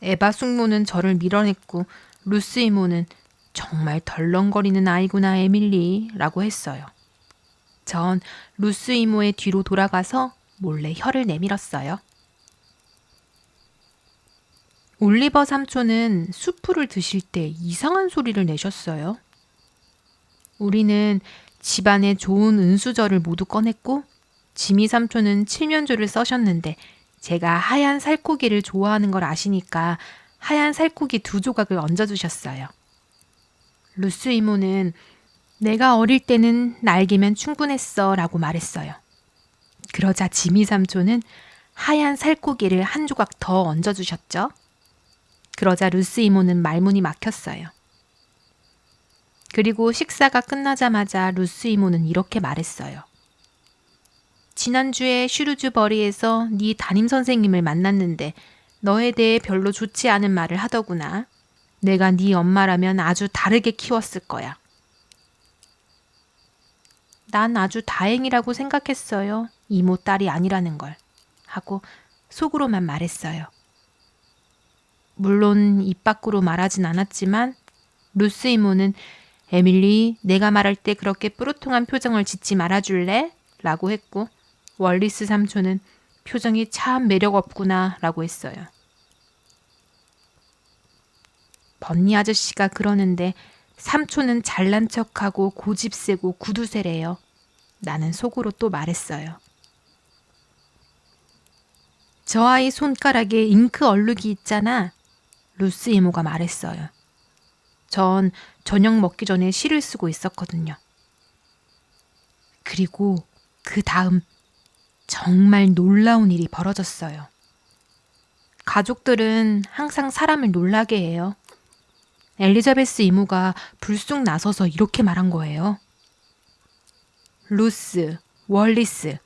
에바 숙모는 저를 밀어냈고 루스 이모는 정말 덜렁거리는 아이구나 에밀리 라고 했어요. 전 루스 이모의 뒤로 돌아가서 몰래 혀를 내밀었어요. 올리버 삼촌은 수프를 드실 때 이상한 소리를 내셨어요. 우리는 집안에 좋은 은수저를 모두 꺼냈고 지미 삼촌은 칠면조를 써셨는데 제가 하얀 살코기를 좋아하는 걸 아시니까 하얀 살코기 2조각을 얹어주셨어요. 루스 이모는 내가 어릴 때는 날개면 충분했어 라고 말했어요. 그러자 지미 삼촌은 하얀 살코기를 1조각 더 얹어주셨죠. 그러자 루스 이모는 말문이 막혔어요. 그리고 식사가 끝나자마자 루스 이모는 이렇게 말했어요. 지난주에 슈루즈버리에서 네 담임 선생님을 만났는데 너에 대해 별로 좋지 않은 말을 하더구나. 내가 네 엄마라면 아주 다르게 키웠을 거야. 난 아주 다행이라고 생각했어요. 이모 딸이 아니라는 걸. 하고 속으로만 말했어요. 물론 입 밖으로 말하진 않았지만 루스 이모는 에밀리, 내가 말할 때 그렇게 뾰루통한 표정을 짓지 말아줄래? 라고 했고 월리스 삼촌은 표정이 참 매력 없구나 라고 했어요. 번니 아저씨가 그러는데 삼촌은 잘난 척하고 고집세고 구두쇠래요. 나는 속으로 또 말했어요. 저 아이 손가락에 잉크 얼룩이 있잖아. 루스 이모가 말했어요. 전 저녁 먹기 전에 시를 쓰고 있었거든요. 그리고 그 다음 정말 놀라운 일이 벌어졌어요. 가족들은 항상 사람을 놀라게 해요. 엘리자베스 이모가 불쑥 나서서 이렇게 말한 거예요. 루스, 월리스,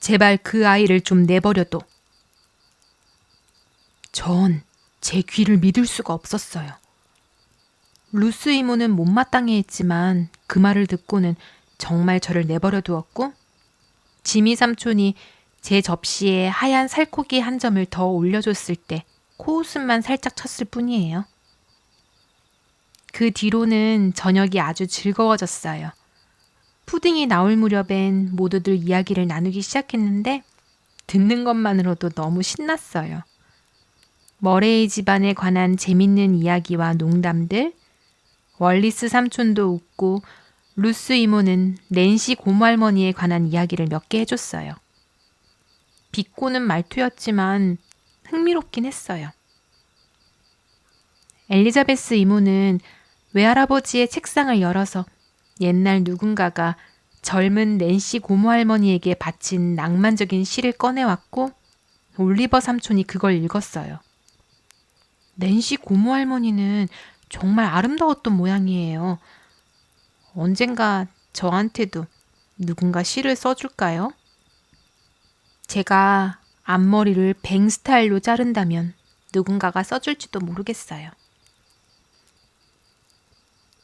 제발 그 아이를 좀 내버려둬. 전 제 귀를 믿을 수가 없었어요. 루스 이모는 못마땅해 했지만 그 말을 듣고는 정말 저를 내버려 두었고 지미 삼촌이 제 접시에 하얀 살코기 한 점을 더 올려줬을 때 코웃음만 살짝 쳤을 뿐이에요. 그 뒤로는 저녁이 아주 즐거워졌어요. 푸딩이 나올 무렵엔 모두들 이야기를 나누기 시작했는데 듣는 것만으로도 너무 신났어요. 머레이 집안에 관한 재밌는 이야기와 농담들, 월리스 삼촌도 웃고 루스 이모는 낸시 고모할머니에 관한 이야기를 몇 개 해줬어요. 비꼬는 말투였지만 흥미롭긴 했어요. 엘리자베스 이모는 외할아버지의 책상을 열어서 옛날 누군가가 젊은 낸시 고모할머니에게 바친 낭만적인 시를 꺼내왔고 올리버 삼촌이 그걸 읽었어요. 낸시 고모할머니는 정말 아름다웠던 모양이에요. 언젠가 저한테도 누군가 시를 써줄까요? 제가 앞머리를 뱅 스타일로 자른다면 누군가가 써줄지도 모르겠어요.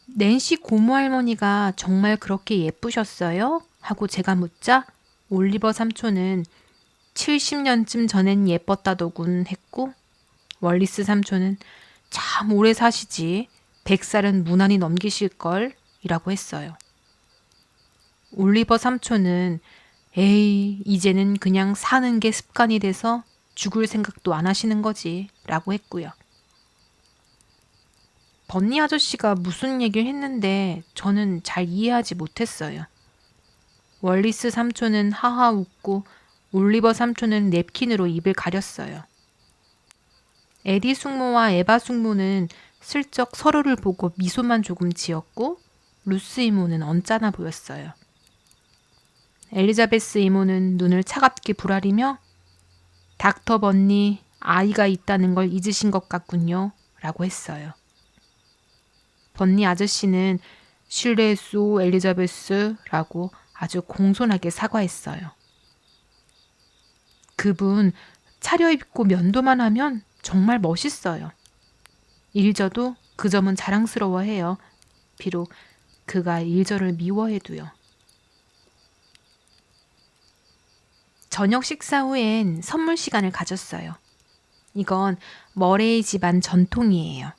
낸시 고모할머니가 정말 그렇게 예쁘셨어요? 하고 제가 묻자 올리버 삼촌은 70년쯤 전엔 예뻤다더군 했고 월리스 삼촌은 참 오래 사시지 100살은 무난히 넘기실걸 이라고 했어요. 올리버 삼촌은 에이 이제는 그냥 사는 게 습관이 돼서 죽을 생각도 안 하시는 거지 라고 했고요. 번니 아저씨가 무슨 얘기를 했는데 저는 잘 이해하지 못했어요. 월리스 삼촌은 하하 웃고 올리버 삼촌은 냅킨으로 입을 가렸어요. 에디 숙모와 에바 숙모는 슬쩍 서로를 보고 미소만 조금 지었고 루스 이모는 언짢아 보였어요. 엘리자베스 이모는 눈을 차갑게 부라리며 닥터 번니 아이가 있다는 걸 잊으신 것 같군요 라고 했어요. 번니 아저씨는 실례했소 엘리자베스 라고 아주 공손하게 사과했어요. 그분 차려입고 면도만 하면 정말 멋있어요. 일저도 그 점은 자랑스러워해요. 비록 그가 일저를 미워해도요. 저녁 식사 후엔 선물 시간을 가졌어요. 이건 머레이 집안 전통이에요.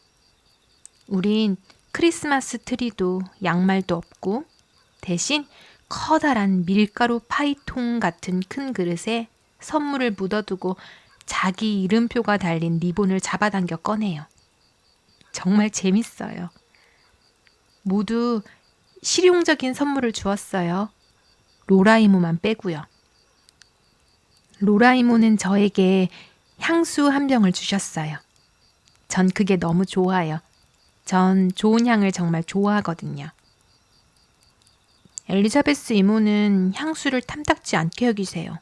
우린 크리스마스 트리도 양말도 없고 대신 커다란 밀가루 파이통 같은 큰 그릇에 선물을 묻어두고 자기 이름표가 달린 리본을 잡아당겨 꺼내요. 정말 재밌어요. 모두 실용적인 선물을 주었어요. 로라 이모만 빼고요. 로라 이모는 저에게 향수 한 병을 주셨어요. 전 그게 너무 좋아요. 전 좋은 향을 정말 좋아하거든요. 엘리자베스 이모는 향수를 탐탁지 않게 여기세요.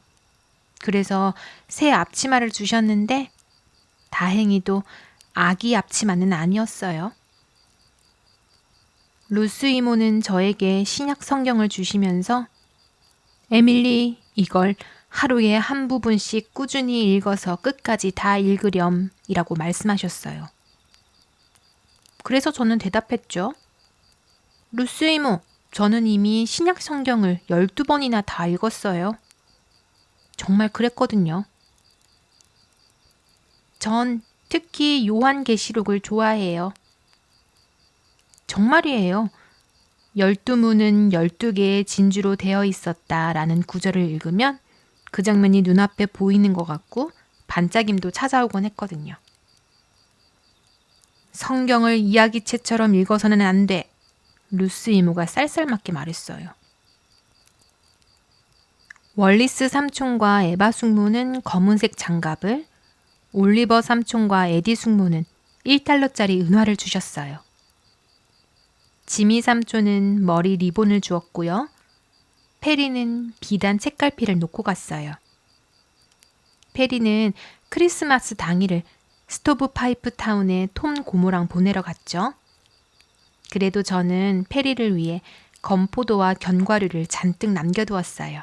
그래서 새 앞치마를 주셨는데 다행히도 아기 앞치마는 아니었어요. 루스 이모는 저에게 신약 성경을 주시면서 에밀리 이걸 하루에 한 부분씩 꾸준히 읽어서 끝까지 다 읽으렴 이라고 말씀하셨어요. 그래서 저는 대답했죠. 루스 이모, 저는 이미 신약 성경을 12번이나 다 읽었어요. 정말 그랬거든요. 전 특히 요한계시록을 좋아해요. 정말이에요. 12문은 12개의 진주로 되어 있었다라는 구절을 읽으면 그 장면이 눈앞에 보이는 것 같고 반짝임도 찾아오곤 했거든요. 성경을 이야기책처럼 읽어서는 안 돼. 루스 이모가 쌀쌀맞게 말했어요. 월리스 삼촌과 에바 숙모는 검은색 장갑을, 올리버 삼촌과 에디 숙모는 1달러짜리 은화를 주셨어요. 지미 삼촌은 머리 리본을 주었고요. 페리는 비단 책갈피를 놓고 갔어요. 페리는 크리스마스 당일을 스토브 파이프 타운에 톰 고모랑 보내러 갔죠. 그래도 저는 페리를 위해 건포도와 견과류를 잔뜩 남겨두었어요.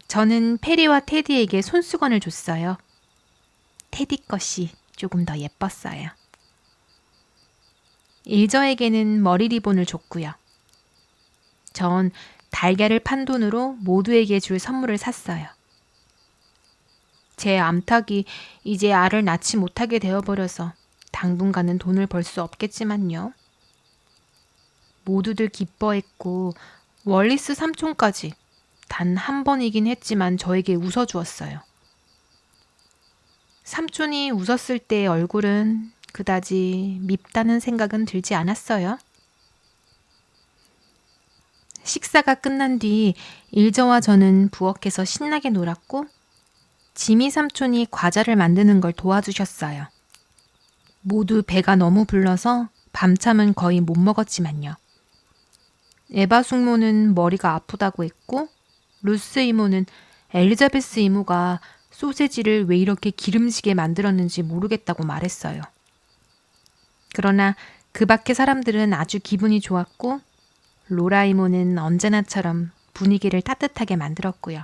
저는 페리와 테디에게 손수건을 줬어요. 테디 것이 조금 더 예뻤어요. 일저에게는 머리 리본을 줬고요. 전 달걀을 판 돈으로 모두에게 줄 선물을 샀어요. 제 암탉이 이제 알을 낳지 못하게 되어버려서 당분간은 돈을 벌 수 없겠지만요. 모두들 기뻐했고 월리스 삼촌까지 단 한 번이긴 했지만 저에게 웃어주었어요. 삼촌이 웃었을 때의 얼굴은 그다지 밉다는 생각은 들지 않았어요. 식사가 끝난 뒤 일저와 저는 부엌에서 신나게 놀았고 지미 삼촌이 과자를 만드는 걸 도와주셨어요. 모두 배가 너무 불러서 밤참은 거의 못 먹었지만요. 에바 숙모는 머리가 아프다고 했고 루스 이모는 엘리자베스 이모가 소세지를 왜 이렇게 기름지게 만들었는지 모르겠다고 말했어요. 그러나 그 밖의 사람들은 아주 기분이 좋았고 로라 이모는 언제나처럼 분위기를 따뜻하게 만들었고요.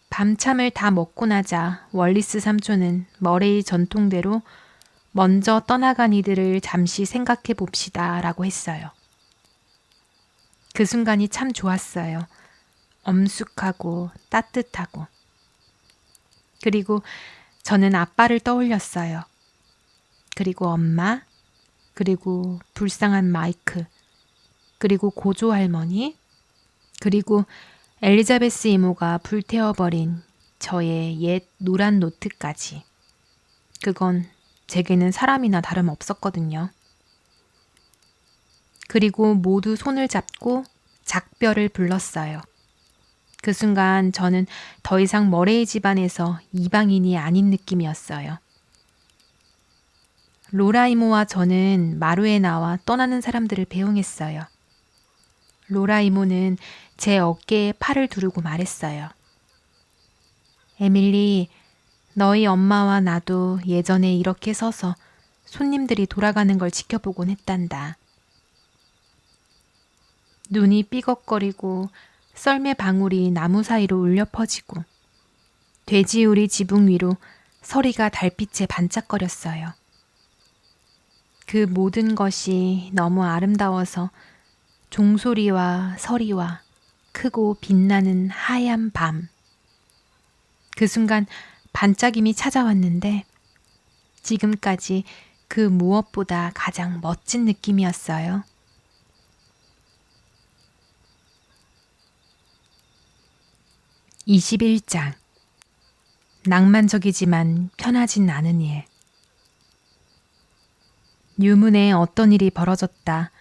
밤참을 다 먹고 나자 월리스 삼촌은 머레이 전통대로 먼저 떠나간 이들을 잠시 생각해 봅시다 라고 했어요. 그 순간이 참 좋았어요. 엄숙하고 따뜻하고. 그리고 저는 아빠를 떠올렸어요. 그리고 엄마, 그리고 불쌍한 마이크, 그리고 고조 할머니, 그리고 엘리자베스 이모가 불태워버린 저의 옛 노란 노트까지. 그건 제게는 사람이나 다름없었거든요. 그리고 모두 손을 잡고 작별을 불렀어요. 그 순간 저는 더 이상 머레이 집안에서 이방인이 아닌 느낌이었어요. 로라 이모와 저는 마루에 나와 떠나는 사람들을 배웅했어요. 로라 이모는 제 어깨에 팔을 두르고 말했어요. 에밀리, 너희 엄마와 나도 예전에 이렇게 서서 손님들이 돌아가는 걸 지켜보곤 했단다. 눈이 삐걱거리고 썰매 방울이 나무 사이로 울려 퍼지고 돼지우리 지붕 위로 서리가 달빛에 반짝거렸어요. 그 모든 것이 너무 아름다워서 종소리와 서리와 크고 빛나는 하얀 밤. 그 순간 반짝임이 찾아왔는데 지금까지 그 무엇보다 가장 멋진 느낌이었어요. (21장) 낭만적이지만 편하진 않은 일. 유문에 어떤 일이 벌어졌다.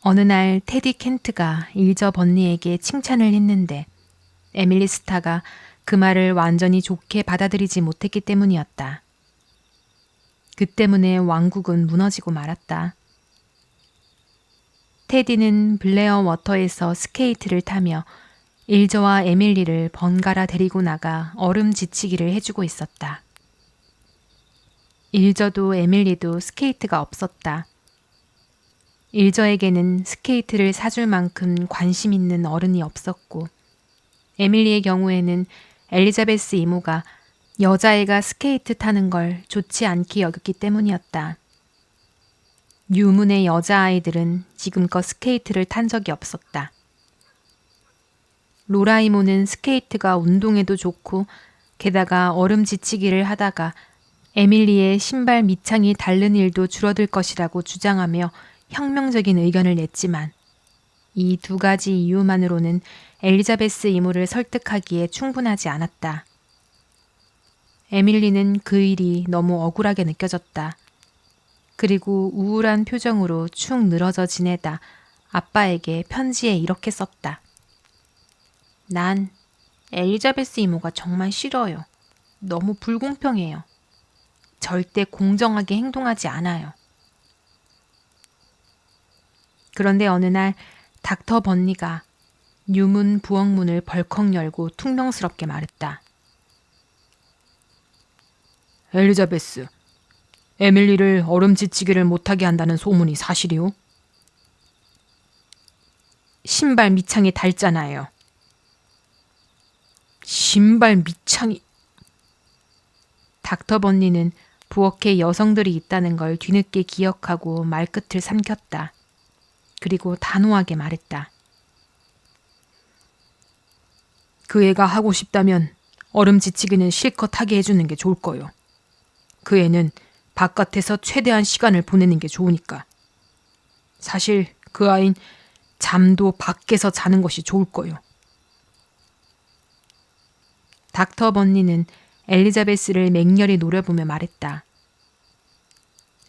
어느 날 테디 켄트가 일저 번니에게 칭찬을 했는데 에밀리 스타가 그 말을 완전히 좋게 받아들이지 못했기 때문이었다. 그 때문에 왕국은 무너지고 말았다. 테디는 블레어 워터에서 스케이트를 타며 일저와 에밀리를 번갈아 데리고 나가 얼음 지치기를 해주고 있었다. 일저도 에밀리도 스케이트가 없었다. 일저에게는 스케이트를 사줄 만큼 관심 있는 어른이 없었고 에밀리의 경우에는 엘리자베스 이모가 여자애가 스케이트 타는 걸 좋지 않게 여겼기 때문이었다. 유문의 여자아이들은 지금껏 스케이트를 탄 적이 없었다. 로라 이모는 스케이트가 운동에도 좋고 게다가 얼음 지치기를 하다가 에밀리의 신발 밑창이 닳는 일도 줄어들 것이라고 주장하며 혁명적인 의견을 냈지만 이 두 가지 이유만으로는 엘리자베스 이모를 설득하기에 충분하지 않았다. 에밀리는 그 일이 너무 억울하게 느껴졌다. 그리고 우울한 표정으로 축 늘어져 지내다 아빠에게 편지에 이렇게 썼다. 난 엘리자베스 이모가 정말 싫어요. 너무 불공평해요. 절대 공정하게 행동하지 않아요. 그런데 어느 날 닥터 번니가 유문 부엌문을 벌컥 열고 퉁명스럽게 말했다. 엘리자베스, 에밀리를 얼음 지치기를 못하게 한다는 소문이 사실이오? 신발 밑창이 닳잖아요. 신발 밑창이... 닥터 번니는 부엌에 여성들이 있다는 걸 뒤늦게 기억하고 말끝을 삼켰다. 그리고 단호하게 말했다. 그 애가 하고 싶다면 얼음 지치기는 실컷 하게 해주는 게 좋을 거요. 그 애는 바깥에서 최대한 시간을 보내는 게 좋으니까. 사실 그 아인 잠도 밖에서 자는 것이 좋을 거요. 닥터 번니는 엘리자베스를 맹렬히 노려보며 말했다.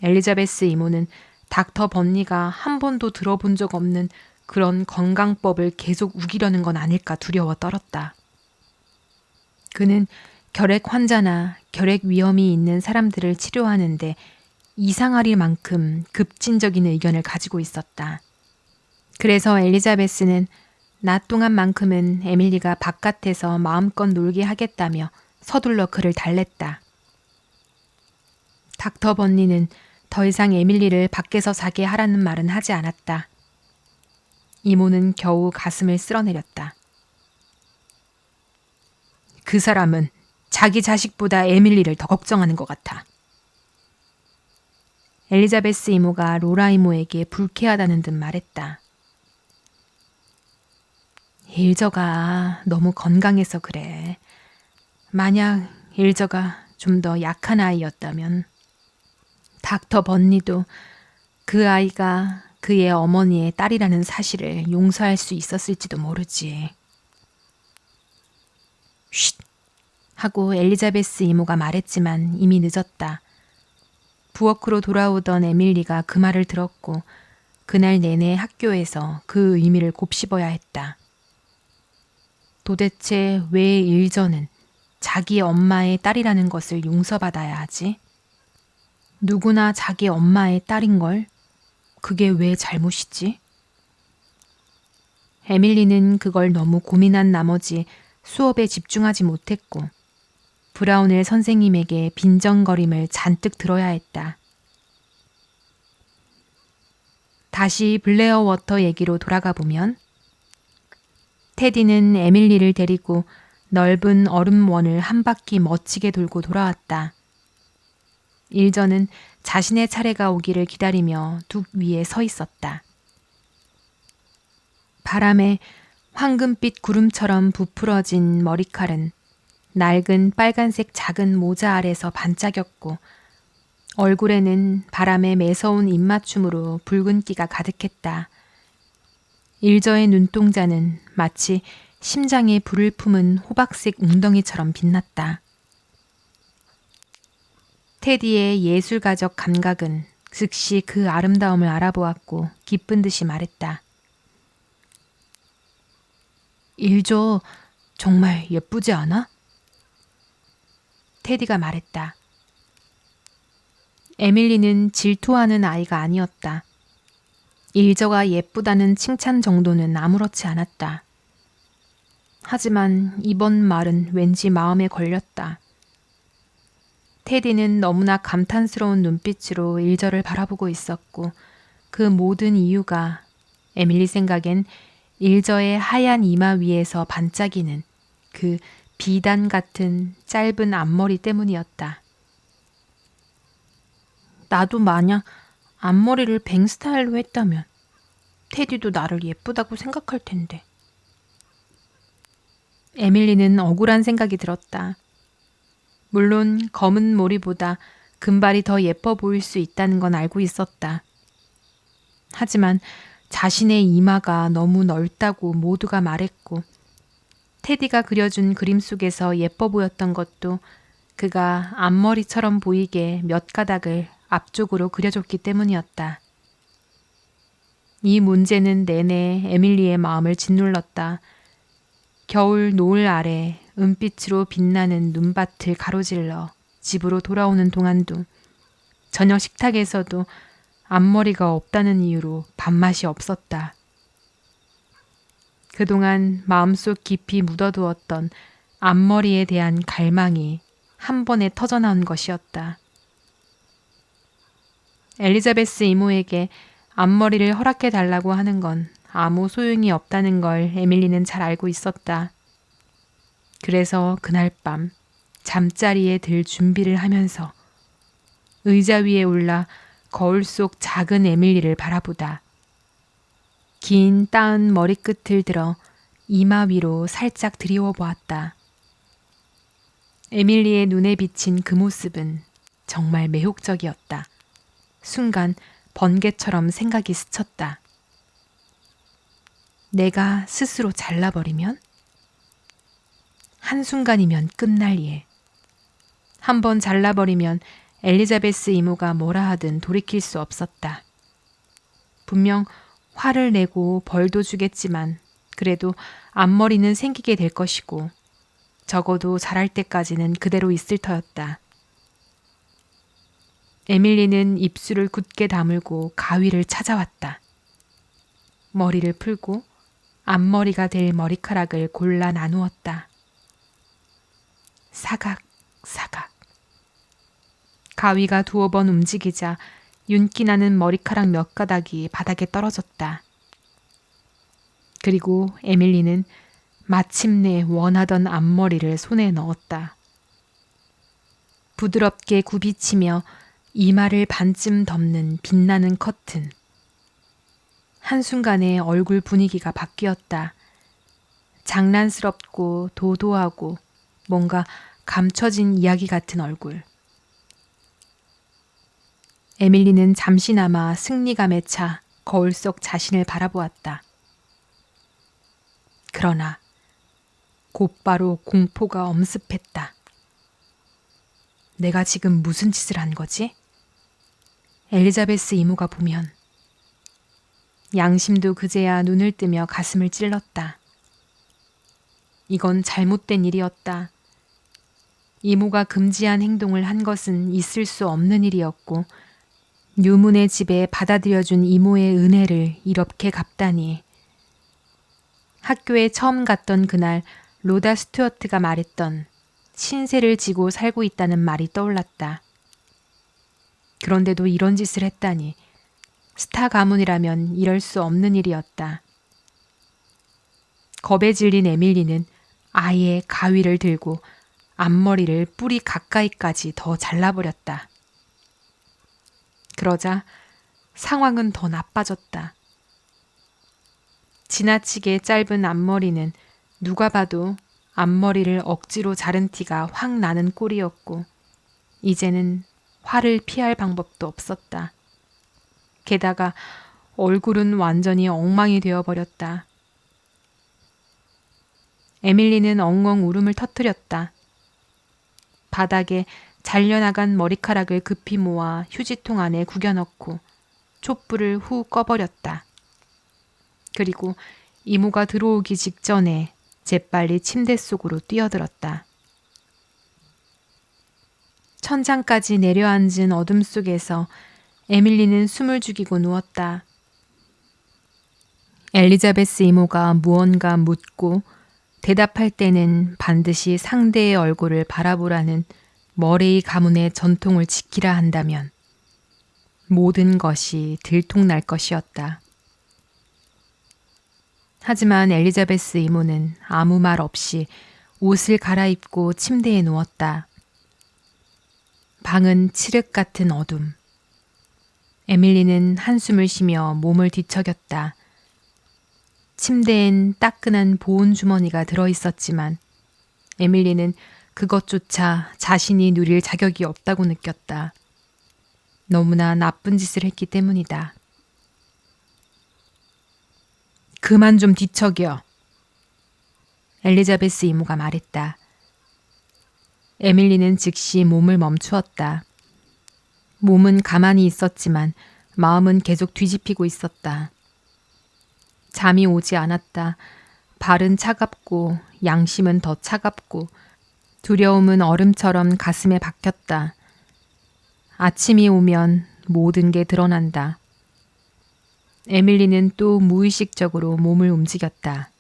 엘리자베스 이모는 닥터 번니가 한 번도 들어본 적 없는 그런 건강법을 계속 우기려는 건 아닐까 두려워 떨었다. 그는 결핵 환자나 결핵 위험이 있는 사람들을 치료하는데 이상하릴 만큼 급진적인 의견을 가지고 있었다. 그래서 엘리자베스는 낮 동안만큼은 에밀리가 바깥에서 마음껏 놀게 하겠다며 서둘러 그를 달랬다. 닥터 번니는 더 이상 에밀리를 밖에서 자게 하라는 말은 하지 않았다. 이모는 겨우 가슴을 쓸어내렸다. 그 사람은 자기 자식보다 에밀리를 더 걱정하는 것 같아. 엘리자베스 이모가 로라 이모에게 불쾌하다는 듯 말했다. 일저가 너무 건강해서 그래. 만약 일저가 좀 더 약한 아이였다면 닥터 번니도 그 아이가 그의 어머니의 딸이라는 사실을 용서할 수 있었을지도 모르지. 쉿! 하고 엘리자베스 이모가 말했지만 이미 늦었다. 부엌으로 돌아오던 에밀리가 그 말을 들었고 그날 내내 학교에서 그 의미를 곱씹어야 했다. 도대체 왜 일저는 자기 엄마의 딸이라는 것을 용서받아야 하지? 누구나 자기 엄마의 딸인걸? 그게 왜 잘못이지? 에밀리는 그걸 너무 고민한 나머지 수업에 집중하지 못했고 브라운엘 선생님에게 빈정거림을 잔뜩 들어야 했다. 다시 블레어 워터 얘기로 돌아가 보면 테디는 에밀리를 데리고 넓은 얼음원을 한 바퀴 멋지게 돌고 돌아왔다. 일저는 자신의 차례가 오기를 기다리며 둑 위에 서 있었다. 바람에 황금빛 구름처럼 부풀어진 머리칼은 낡은 빨간색 작은 모자 아래서 반짝였고 얼굴에는 바람에 매서운 입맞춤으로 붉은기가 가득했다. 일저의 눈동자는 마치 심장에 불을 품은 호박색 웅덩이처럼 빛났다. 테디의 예술가적 감각은 즉시 그 아름다움을 알아보았고 기쁜 듯이 말했다. 일저 정말 예쁘지 않아? 테디가 말했다. 에밀리는 질투하는 아이가 아니었다. 일저가 예쁘다는 칭찬 정도는 아무렇지 않았다. 하지만 이번 말은 왠지 마음에 걸렸다. 테디는 너무나 감탄스러운 눈빛으로 일저를 바라보고 있었고 그 모든 이유가 에밀리 생각엔 일저의 하얀 이마 위에서 반짝이는 그 비단 같은 짧은 앞머리 때문이었다. 나도 만약 앞머리를 뱅 스타일로 했다면 테디도 나를 예쁘다고 생각할 텐데. 에밀리는 억울한 생각이 들었다. 물론 검은 머리보다 금발이 더 예뻐 보일 수 있다는 건 알고 있었다. 하지만 자신의 이마가 너무 넓다고 모두가 말했고 테디가 그려준 그림 속에서 예뻐 보였던 것도 그가 앞머리처럼 보이게 몇 가닥을 앞쪽으로 그려줬기 때문이었다. 이 문제는 내내 에밀리의 마음을 짓눌렀다. 겨울 노을 아래 은빛으로 빛나는 눈밭을 가로질러 집으로 돌아오는 동안도 저녁 식탁에서도 앞머리가 없다는 이유로 밥맛이 없었다. 그동안 마음속 깊이 묻어두었던 앞머리에 대한 갈망이 한 번에 터져나온 것이었다. 엘리자베스 이모에게 앞머리를 허락해달라고 하는 건 아무 소용이 없다는 걸 에밀리는 잘 알고 있었다. 그래서 그날 밤 잠자리에 들 준비를 하면서 의자 위에 올라 거울 속 작은 에밀리를 바라보다 긴 따은 머리끝을 들어 이마 위로 살짝 들이워 보았다. 에밀리의 눈에 비친 그 모습은 정말 매혹적이었다. 순간 번개처럼 생각이 스쳤다. 내가 스스로 잘라버리면? 한순간이면 끝날 일. 한번 잘라버리면 엘리자베스 이모가 뭐라 하든 돌이킬 수 없었다. 분명 화를 내고 벌도 주겠지만 그래도 앞머리는 생기게 될 것이고 적어도 자랄 때까지는 그대로 있을 터였다. 에밀리는 입술을 굳게 다물고 가위를 찾아왔다. 머리를 풀고 앞머리가 될 머리카락을 골라 나누었다. 사각, 사각. 가위가 두어 번 움직이자 윤기 나는 머리카락 몇 가닥이 바닥에 떨어졌다. 그리고 에밀리는 마침내 원하던 앞머리를 손에 넣었다. 부드럽게 굽이치며 이마를 반쯤 덮는 빛나는 커튼. 한순간에 얼굴 분위기가 바뀌었다. 장난스럽고 도도하고 뭔가 감춰진 이야기 같은 얼굴. 에밀리는 잠시나마 승리감에 차 거울 속 자신을 바라보았다. 그러나 곧바로 공포가 엄습했다. 내가 지금 무슨 짓을 한 거지? 엘리자베스 이모가 보면. 양심도 그제야 눈을 뜨며 가슴을 찔렀다. 이건 잘못된 일이었다. 이모가 금지한 행동을 한 것은 있을 수 없는 일이었고 유문의 집에 받아들여준 이모의 은혜를 이렇게 갚다니. 학교에 처음 갔던 그날 로다 스튜어트가 말했던 신세를 지고 살고 있다는 말이 떠올랐다. 그런데도 이런 짓을 했다니. 스타 가문이라면 이럴 수 없는 일이었다. 겁에 질린 에밀리는 아예 가위를 들고 앞머리를 뿌리 가까이까지 더 잘라버렸다. 그러자 상황은 더 나빠졌다. 지나치게 짧은 앞머리는 누가 봐도 앞머리를 억지로 자른 티가 확 나는 꼴이었고 이제는 화를 피할 방법도 없었다. 게다가 얼굴은 완전히 엉망이 되어버렸다. 에밀리는 엉엉 울음을 터뜨렸다. 바닥에 잘려나간 머리카락을 급히 모아 휴지통 안에 구겨넣고 촛불을 후 꺼버렸다. 그리고 이모가 들어오기 직전에 재빨리 침대 속으로 뛰어들었다. 천장까지 내려앉은 어둠 속에서 에밀리는 숨을 죽이고 누웠다. 엘리자베스 이모가 무언가 묻고 대답할 때는 반드시 상대의 얼굴을 바라보라는 머레이 가문의 전통을 지키라 한다면 모든 것이 들통날 것이었다. 하지만 엘리자베스 이모는 아무 말 없이 옷을 갈아입고 침대에 누웠다. 방은 칠흑 같은 어둠. 에밀리는 한숨을 쉬며 몸을 뒤척였다. 침대엔 따끈한 보온 주머니가 들어있었지만 에밀리는 그것조차 자신이 누릴 자격이 없다고 느꼈다. 너무나 나쁜 짓을 했기 때문이다. 그만 좀 뒤척여. 엘리자베스 이모가 말했다. 에밀리는 즉시 몸을 멈추었다. 몸은 가만히 있었지만 마음은 계속 뒤집히고 있었다. 잠이 오지 않았다. 발은 차갑고 양심은 더 차갑고 두려움은 얼음처럼 가슴에 박혔다. 아침이 오면 모든 게 드러난다. 에밀리는 또 무의식적으로 몸을 움직였다.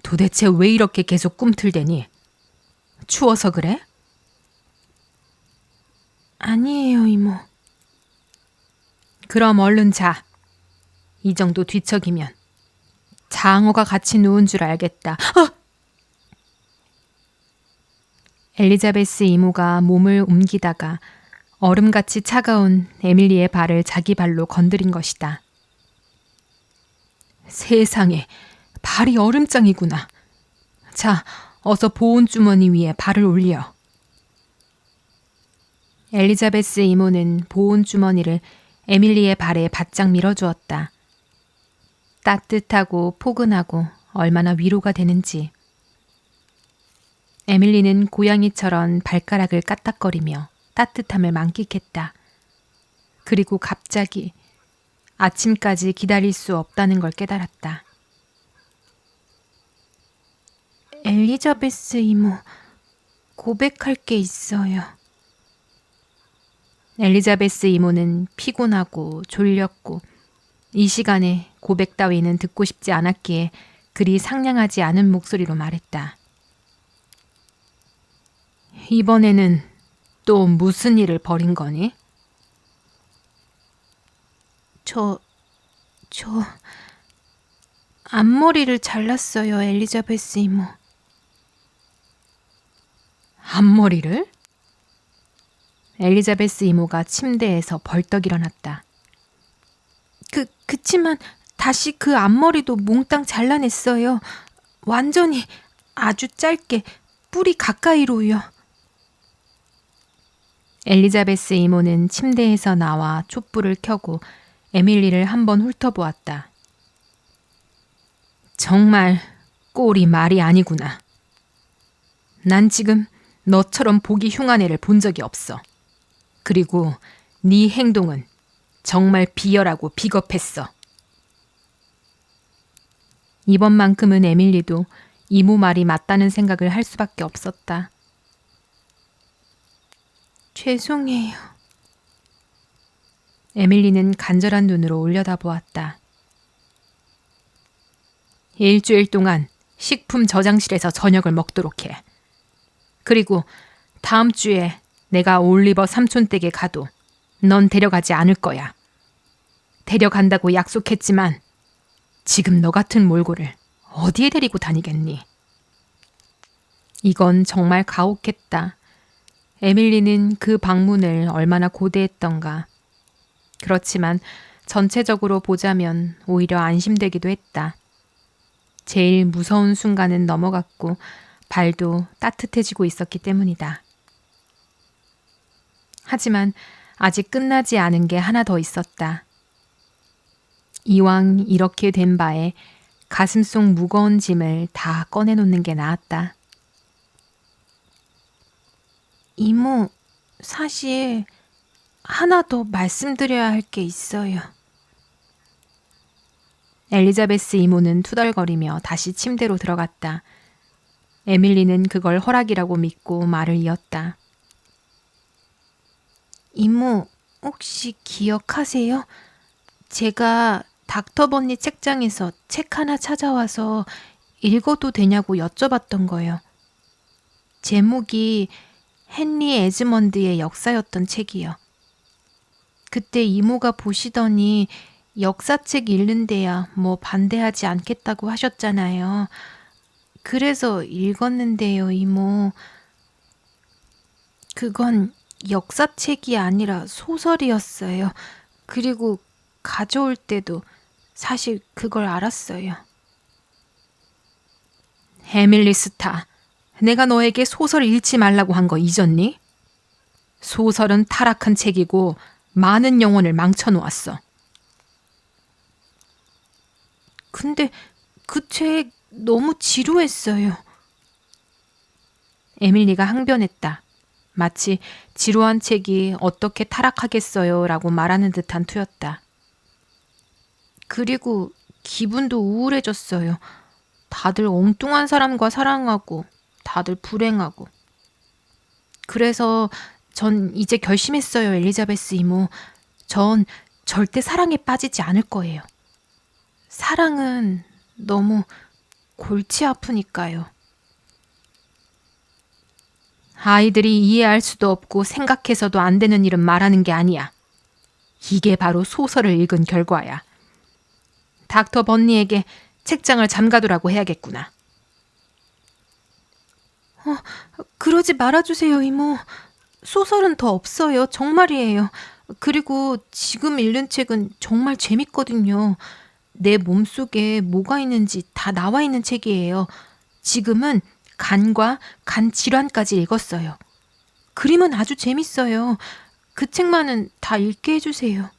도대체 왜 이렇게 계속 꿈틀대니? 추워서 그래? 아니에요, 이모. 그럼 얼른 자. 이 정도 뒤척이면 장어가 같이 누운 줄 알겠다. 엘리자베스 이모가 몸을 옮기다가 얼음같이 차가운 에밀리의 발을 자기 발로 건드린 것이다. 세상에, 발이 얼음장이구나. 자, 어서 보온 주머니 위에 발을 올려. 엘리자베스 이모는 보온 주머니를 에밀리의 발에 바짝 밀어주었다. 따뜻하고 포근하고 얼마나 위로가 되는지. 에밀리는 고양이처럼 발가락을 까딱거리며 따뜻함을 만끽했다. 그리고 갑자기 아침까지 기다릴 수 없다는 걸 깨달았다. 엘리자베스 이모, 고백할 게 있어요. 엘리자베스 이모는 피곤하고 졸렸고 이 시간에 고백 따위는 듣고 싶지 않았기에 그리 상냥하지 않은 목소리로 말했다. 이번에는 또 무슨 일을 벌인 거니? 저 앞머리를 잘랐어요, 엘리자베스 이모. 앞머리를? 엘리자베스 이모가 침대에서 벌떡 일어났다. 그치만 다시 그 앞머리도 몽땅 잘라냈어요. 완전히 아주 짧게 뿌리 가까이로요. 엘리자베스 이모는 침대에서 나와 촛불을 켜고 에밀리를 한번 훑어보았다. 정말 꼴이 말이 아니구나. 난 지금 너처럼 보기 흉한 애를 본 적이 없어. 그리고 네 행동은 정말 비열하고 비겁했어. 이번만큼은 에밀리도 이모 말이 맞다는 생각을 할 수밖에 없었다. 죄송해요. 에밀리는 간절한 눈으로 올려다보았다. 일주일 동안 식품 저장실에서 저녁을 먹도록 해. 그리고 다음 주에 내가 올리버 삼촌 댁에 가도 넌 데려가지 않을 거야. 데려간다고 약속했지만 지금 너 같은 몰골을 어디에 데리고 다니겠니? 이건 정말 가혹했다. 에밀리는 그 방문을 얼마나 고대했던가. 그렇지만 전체적으로 보자면 오히려 안심되기도 했다. 제일 무서운 순간은 넘어갔고 발도 따뜻해지고 있었기 때문이다. 하지만 아직 끝나지 않은 게 하나 더 있었다. 이왕 이렇게 된 바에 가슴속 무거운 짐을 다 꺼내놓는 게 나았다. 이모, 사실 하나 더 말씀드려야 할 게 있어요. 엘리자베스 이모는 투덜거리며 다시 침대로 들어갔다. 에밀리는 그걸 허락이라고 믿고 말을 이었다. 이모, 혹시 기억하세요? 제가 닥터 번니 책장에서 책 하나 찾아와서 읽어도 되냐고 여쭤봤던 거요. 제목이 헨리 에즈먼드의 역사였던 책이요. 그때 이모가 보시더니 역사책 읽는데야 뭐 반대하지 않겠다고 하셨잖아요. 그래서 읽었는데요, 이모. 그건 역사책이 아니라 소설이었어요. 그리고 가져올 때도 사실 그걸 알았어요. 에밀리 스타, 내가 너에게 소설 읽지 말라고 한 거 잊었니? 소설은 타락한 책이고 많은 영혼을 망쳐놓았어. 근데 그 책 너무 지루했어요. 에밀리가 항변했다. 마치 지루한 책이 어떻게 타락하겠어요 라고 말하는 듯한 투였다. 그리고 기분도 우울해졌어요. 다들 엉뚱한 사람과 사랑하고 다들 불행하고. 그래서 전 이제 결심했어요, 엘리자베스 이모. 전 절대 사랑에 빠지지 않을 거예요. 사랑은 너무 골치 아프니까요. 아이들이 이해할 수도 없고 생각해서도 안 되는 일은 말하는 게 아니야. 이게 바로 소설을 읽은 결과야. 닥터 번니에게 책장을 잠가두라고 해야겠구나. 그러지 말아주세요, 이모. 소설은 더 없어요. 정말이에요. 그리고 지금 읽는 책은 정말 재밌거든요. 내 몸속에 뭐가 있는지 다 나와 있는 책이에요. 지금은 간과 간 질환까지 읽었어요. 그림은 아주 재밌어요. 그 책만은 다 읽게 해주세요.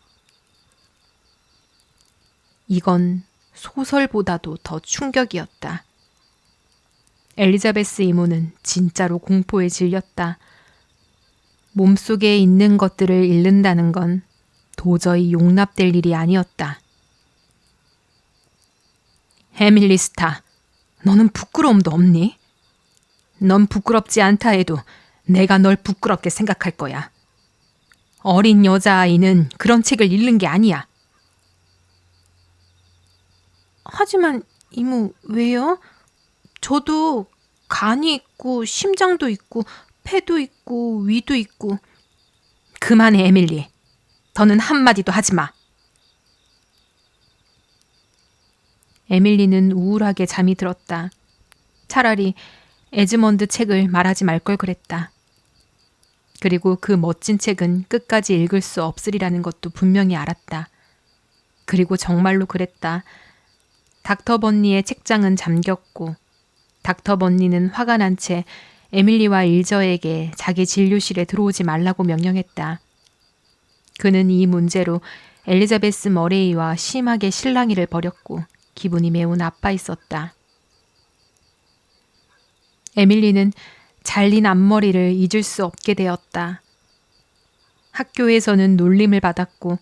이건 소설보다도 더 충격이었다. 엘리자베스 이모는 진짜로 공포에 질렸다. 몸속에 있는 것들을 잃는다는 건 도저히 용납될 일이 아니었다. 에밀리 스타, 너는 부끄러움도 없니? 넌 부끄럽지 않다 해도 내가 널 부끄럽게 생각할 거야. 어린 여자아이는 그런 책을 읽는 게 아니야. 하지만 이모, 왜요? 저도 간이 있고 심장도 있고 폐도 있고 위도 있고. 그만해, 에밀리. 더는 한마디도 하지 마. 에밀리는 우울하게 잠이 들었다. 차라리 에즈먼드 책을 말하지 말 걸 그랬다. 그리고 그 멋진 책은 끝까지 읽을 수 없으리라는 것도 분명히 알았다. 그리고 정말로 그랬다. 닥터 번니의 책장은 잠겼고 닥터 번니는 화가 난 채 에밀리와 일저에게 자기 진료실에 들어오지 말라고 명령했다. 그는 이 문제로 엘리자베스 머레이와 심하게 실랑이를 벌였고 기분이 매우 나빠 있었다. 에밀리는 잘린 앞머리를 잊을 수 없게 되었다. 학교에서는 놀림을 받았고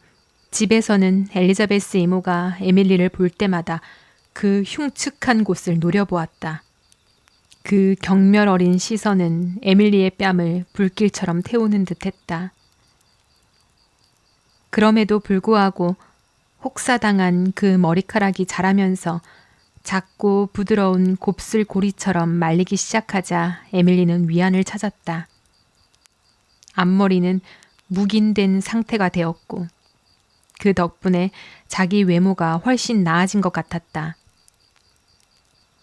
집에서는 엘리자베스 이모가 에밀리를 볼 때마다 그 흉측한 곳을 노려보았다. 그 경멸 어린 시선은 에밀리의 뺨을 불길처럼 태우는 듯했다. 그럼에도 불구하고 혹사당한 그 머리카락이 자라면서 작고 부드러운 곱슬 고리처럼 말리기 시작하자 에밀리는 위안을 찾았다. 앞머리는 묵인된 상태가 되었고 그 덕분에 자기 외모가 훨씬 나아진 것 같았다.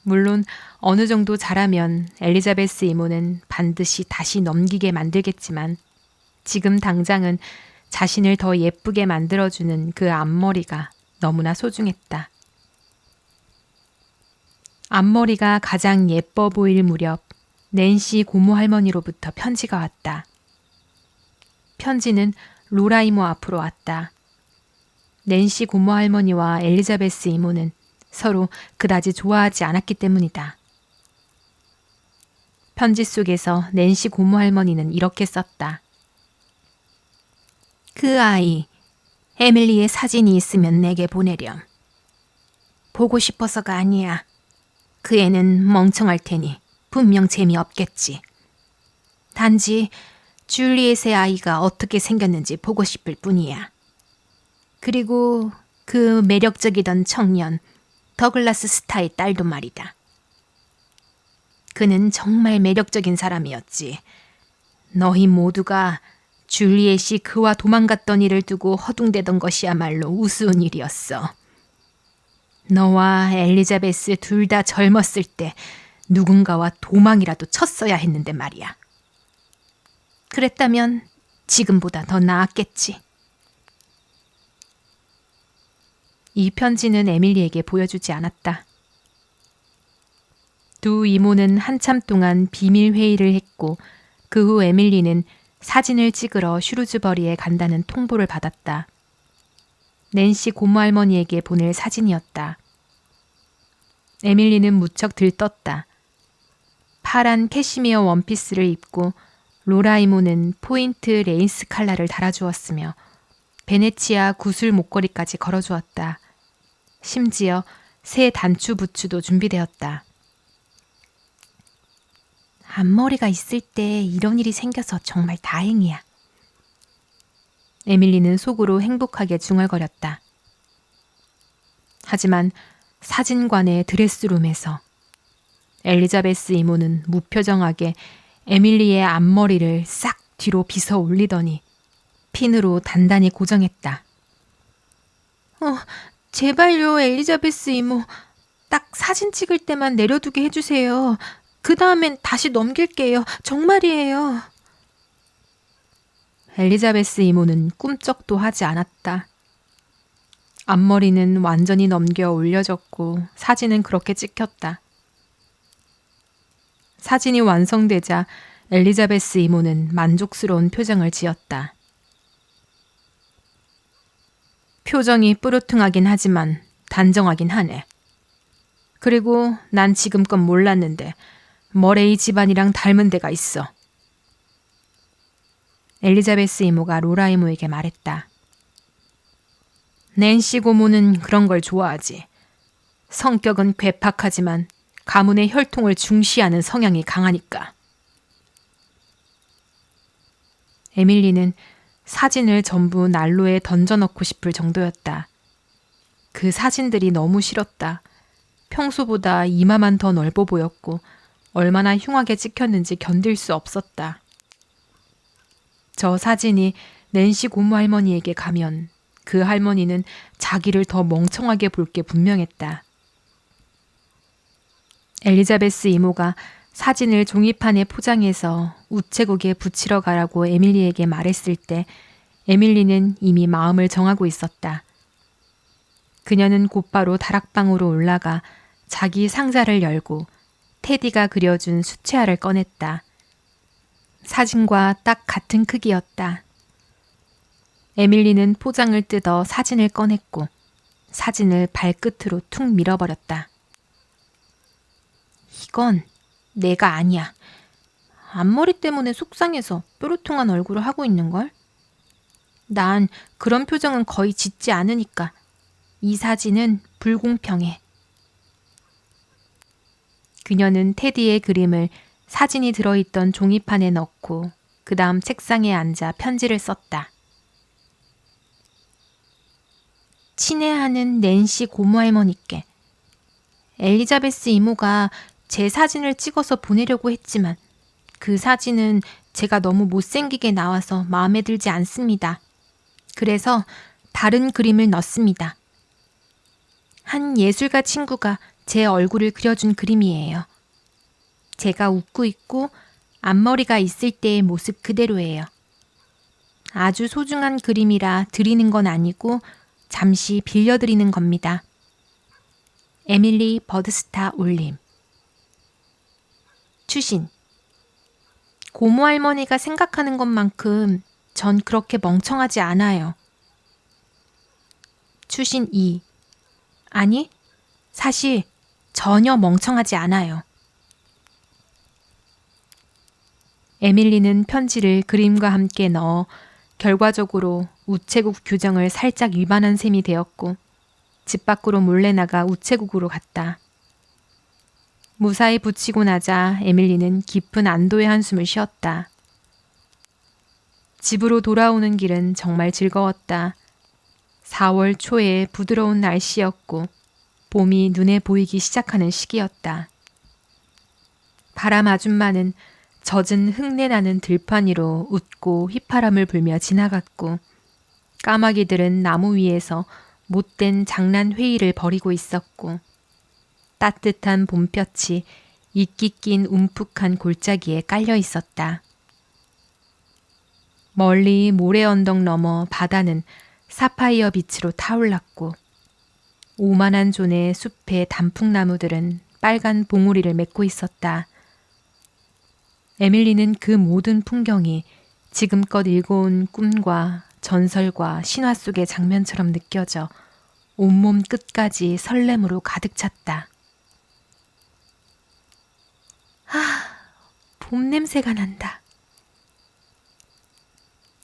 물론 어느 정도 자라면 엘리자베스 이모는 반드시 다시 넘기게 만들겠지만 지금 당장은 자신을 더 예쁘게 만들어주는 그 앞머리가 너무나 소중했다. 앞머리가 가장 예뻐 보일 무렵 낸시 고모 할머니로부터 편지가 왔다. 편지는 로라 이모 앞으로 왔다. 낸시 고모 할머니와 엘리자베스 이모는 서로 그다지 좋아하지 않았기 때문이다. 편지 속에서 낸시 고모 할머니는 이렇게 썼다. 그 아이, 에밀리의 사진이 있으면 내게 보내렴. 보고 싶어서가 아니야. 그 애는 멍청할 테니 분명 재미없겠지. 단지 줄리엣의 아이가 어떻게 생겼는지 보고 싶을 뿐이야. 그리고 그 매력적이던 청년 더글라스 스타의 딸도 말이다. 그는 정말 매력적인 사람이었지. 너희 모두가 줄리엣이 그와 도망갔던 일을 두고 허둥대던 것이야말로 우스운 일이었어. 너와 엘리자베스 둘 다 젊었을 때 누군가와 도망이라도 쳤어야 했는데 말이야. 그랬다면 지금보다 더 나았겠지. 이 편지는 에밀리에게 보여주지 않았다. 두 이모는 한참 동안 비밀 회의를 했고 그 후 에밀리는 사진을 찍으러 슈루즈버리에 간다는 통보를 받았다. 낸시 고모할머니에게 보낼 사진이었다. 에밀리는 무척 들떴다. 파란 캐시미어 원피스를 입고 로라 이모는 포인트 레이스 칼라를 달아주었으며 베네치아 구슬 목걸이까지 걸어주었다. 심지어 새 단추 부츠도 준비되었다. 앞머리가 있을 때 이런 일이 생겨서 정말 다행이야. 에밀리는 속으로 행복하게 중얼거렸다. 하지만 사진관의 드레스룸에서 엘리자베스 이모는 무표정하게 에밀리의 앞머리를 싹 뒤로 빗어 올리더니 핀으로 단단히 고정했다. 제발요, 엘리자베스 이모. 딱 사진 찍을 때만 내려두게 해주세요. 그 다음엔 다시 넘길게요. 정말이에요. 엘리자베스 이모는 꿈쩍도 하지 않았다. 앞머리는 완전히 넘겨 올려졌고 사진은 그렇게 찍혔다. 사진이 완성되자 엘리자베스 이모는 만족스러운 표정을 지었다. 표정이 뿌르퉁하긴 하지만 단정하긴 하네. 그리고 난 지금껏 몰랐는데 머레이 집안이랑 닮은 데가 있어. 엘리자베스 이모가 로라 이모에게 말했다. 낸시 고모는 그런 걸 좋아하지. 성격은 괴팍하지만 가문의 혈통을 중시하는 성향이 강하니까. 에밀리는 사진을 전부 난로에 던져넣고 싶을 정도였다. 그 사진들이 너무 싫었다. 평소보다 이마만 더 넓어 보였고 얼마나 흉하게 찍혔는지 견딜 수 없었다. 저 사진이 낸시 고모 할머니에게 가면 그 할머니는 자기를 더 멍청하게 볼 게 분명했다. 엘리자베스 이모가 사진을 종이판에 포장해서 우체국에 붙이러 가라고 에밀리에게 말했을 때 에밀리는 이미 마음을 정하고 있었다. 그녀는 곧바로 다락방으로 올라가 자기 상자를 열고 테디가 그려준 수채화를 꺼냈다. 사진과 딱 같은 크기였다. 에밀리는 포장을 뜯어 사진을 꺼냈고 사진을 발끝으로 툭 밀어버렸다. 이건 내가 아니야. 앞머리 때문에 속상해서 뾰루퉁한 얼굴을 하고 있는걸? 난 그런 표정은 거의 짓지 않으니까 이 사진은 불공평해. 그녀는 테디의 그림을 사진이 들어있던 종이판에 넣고 그 다음 책상에 앉아 편지를 썼다. 친애하는 낸시 고모할머니께 엘리자베스 이모가 제 사진을 찍어서 보내려고 했지만 그 사진은 제가 너무 못생기게 나와서 마음에 들지 않습니다. 그래서 다른 그림을 넣습니다. 한 예술가 친구가 제 얼굴을 그려준 그림이에요. 제가 웃고 있고 앞머리가 있을 때의 모습 그대로예요. 아주 소중한 그림이라 드리는 건 아니고 잠시 빌려드리는 겁니다. 에밀리 버드스타 올림. 추신. 고모 할머니가 생각하는 것만큼 전 그렇게 멍청하지 않아요. 추신 2. 아니, 사실 전혀 멍청하지 않아요. 에밀리는 편지를 그림과 함께 넣어 결과적으로 우체국 규정을 살짝 위반한 셈이 되었고 집 밖으로 몰래 나가 우체국으로 갔다. 무사히 붙이고 나자 에밀리는 깊은 안도의 한숨을 쉬었다. 집으로 돌아오는 길은 정말 즐거웠다. 4월 초의 부드러운 날씨였고 봄이 눈에 보이기 시작하는 시기였다. 바람 아줌마는 젖은 흙내나는 들판 위로 웃고 휘파람을 불며 지나갔고 까마귀들은 나무 위에서 못된 장난 회의를 벌이고 있었고 따뜻한 봄볕이 이끼 낀 움푹한 골짜기에 깔려 있었다. 멀리 모래 언덕 너머 바다는 사파이어 빛으로 타올랐고 오만한 존의 숲의 단풍나무들은 빨간 봉우리를 맺고 있었다. 에밀리는 그 모든 풍경이 지금껏 읽어온 꿈과 전설과 신화 속의 장면처럼 느껴져 온몸 끝까지 설렘으로 가득 찼다. 봄 냄새가 난다.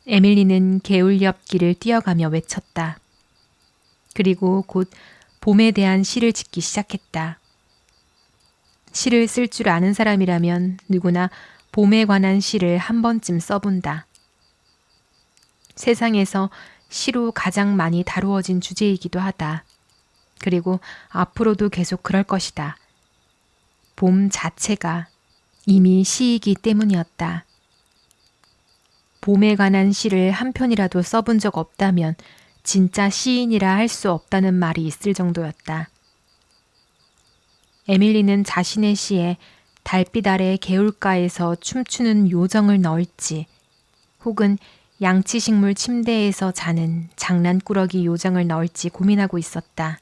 에밀리는 개울 옆 길을 뛰어가며 외쳤다. 그리고 곧 봄에 대한 시를 짓기 시작했다. 시를 쓸 줄 아는 사람이라면 누구나 봄에 관한 시를 한 번쯤 써본다. 세상에서 시로 가장 많이 다루어진 주제이기도 하다. 그리고 앞으로도 계속 그럴 것이다. 봄 자체가 이미 시이기 때문이었다. 봄에 관한 시를 한 편이라도 써본 적 없다면 진짜 시인이라 할 수 없다는 말이 있을 정도였다. 에밀리는 자신의 시에 달빛 아래 개울가에서 춤추는 요정을 넣을지 혹은 양치식물 침대에서 자는 장난꾸러기 요정을 넣을지 고민하고 있었다.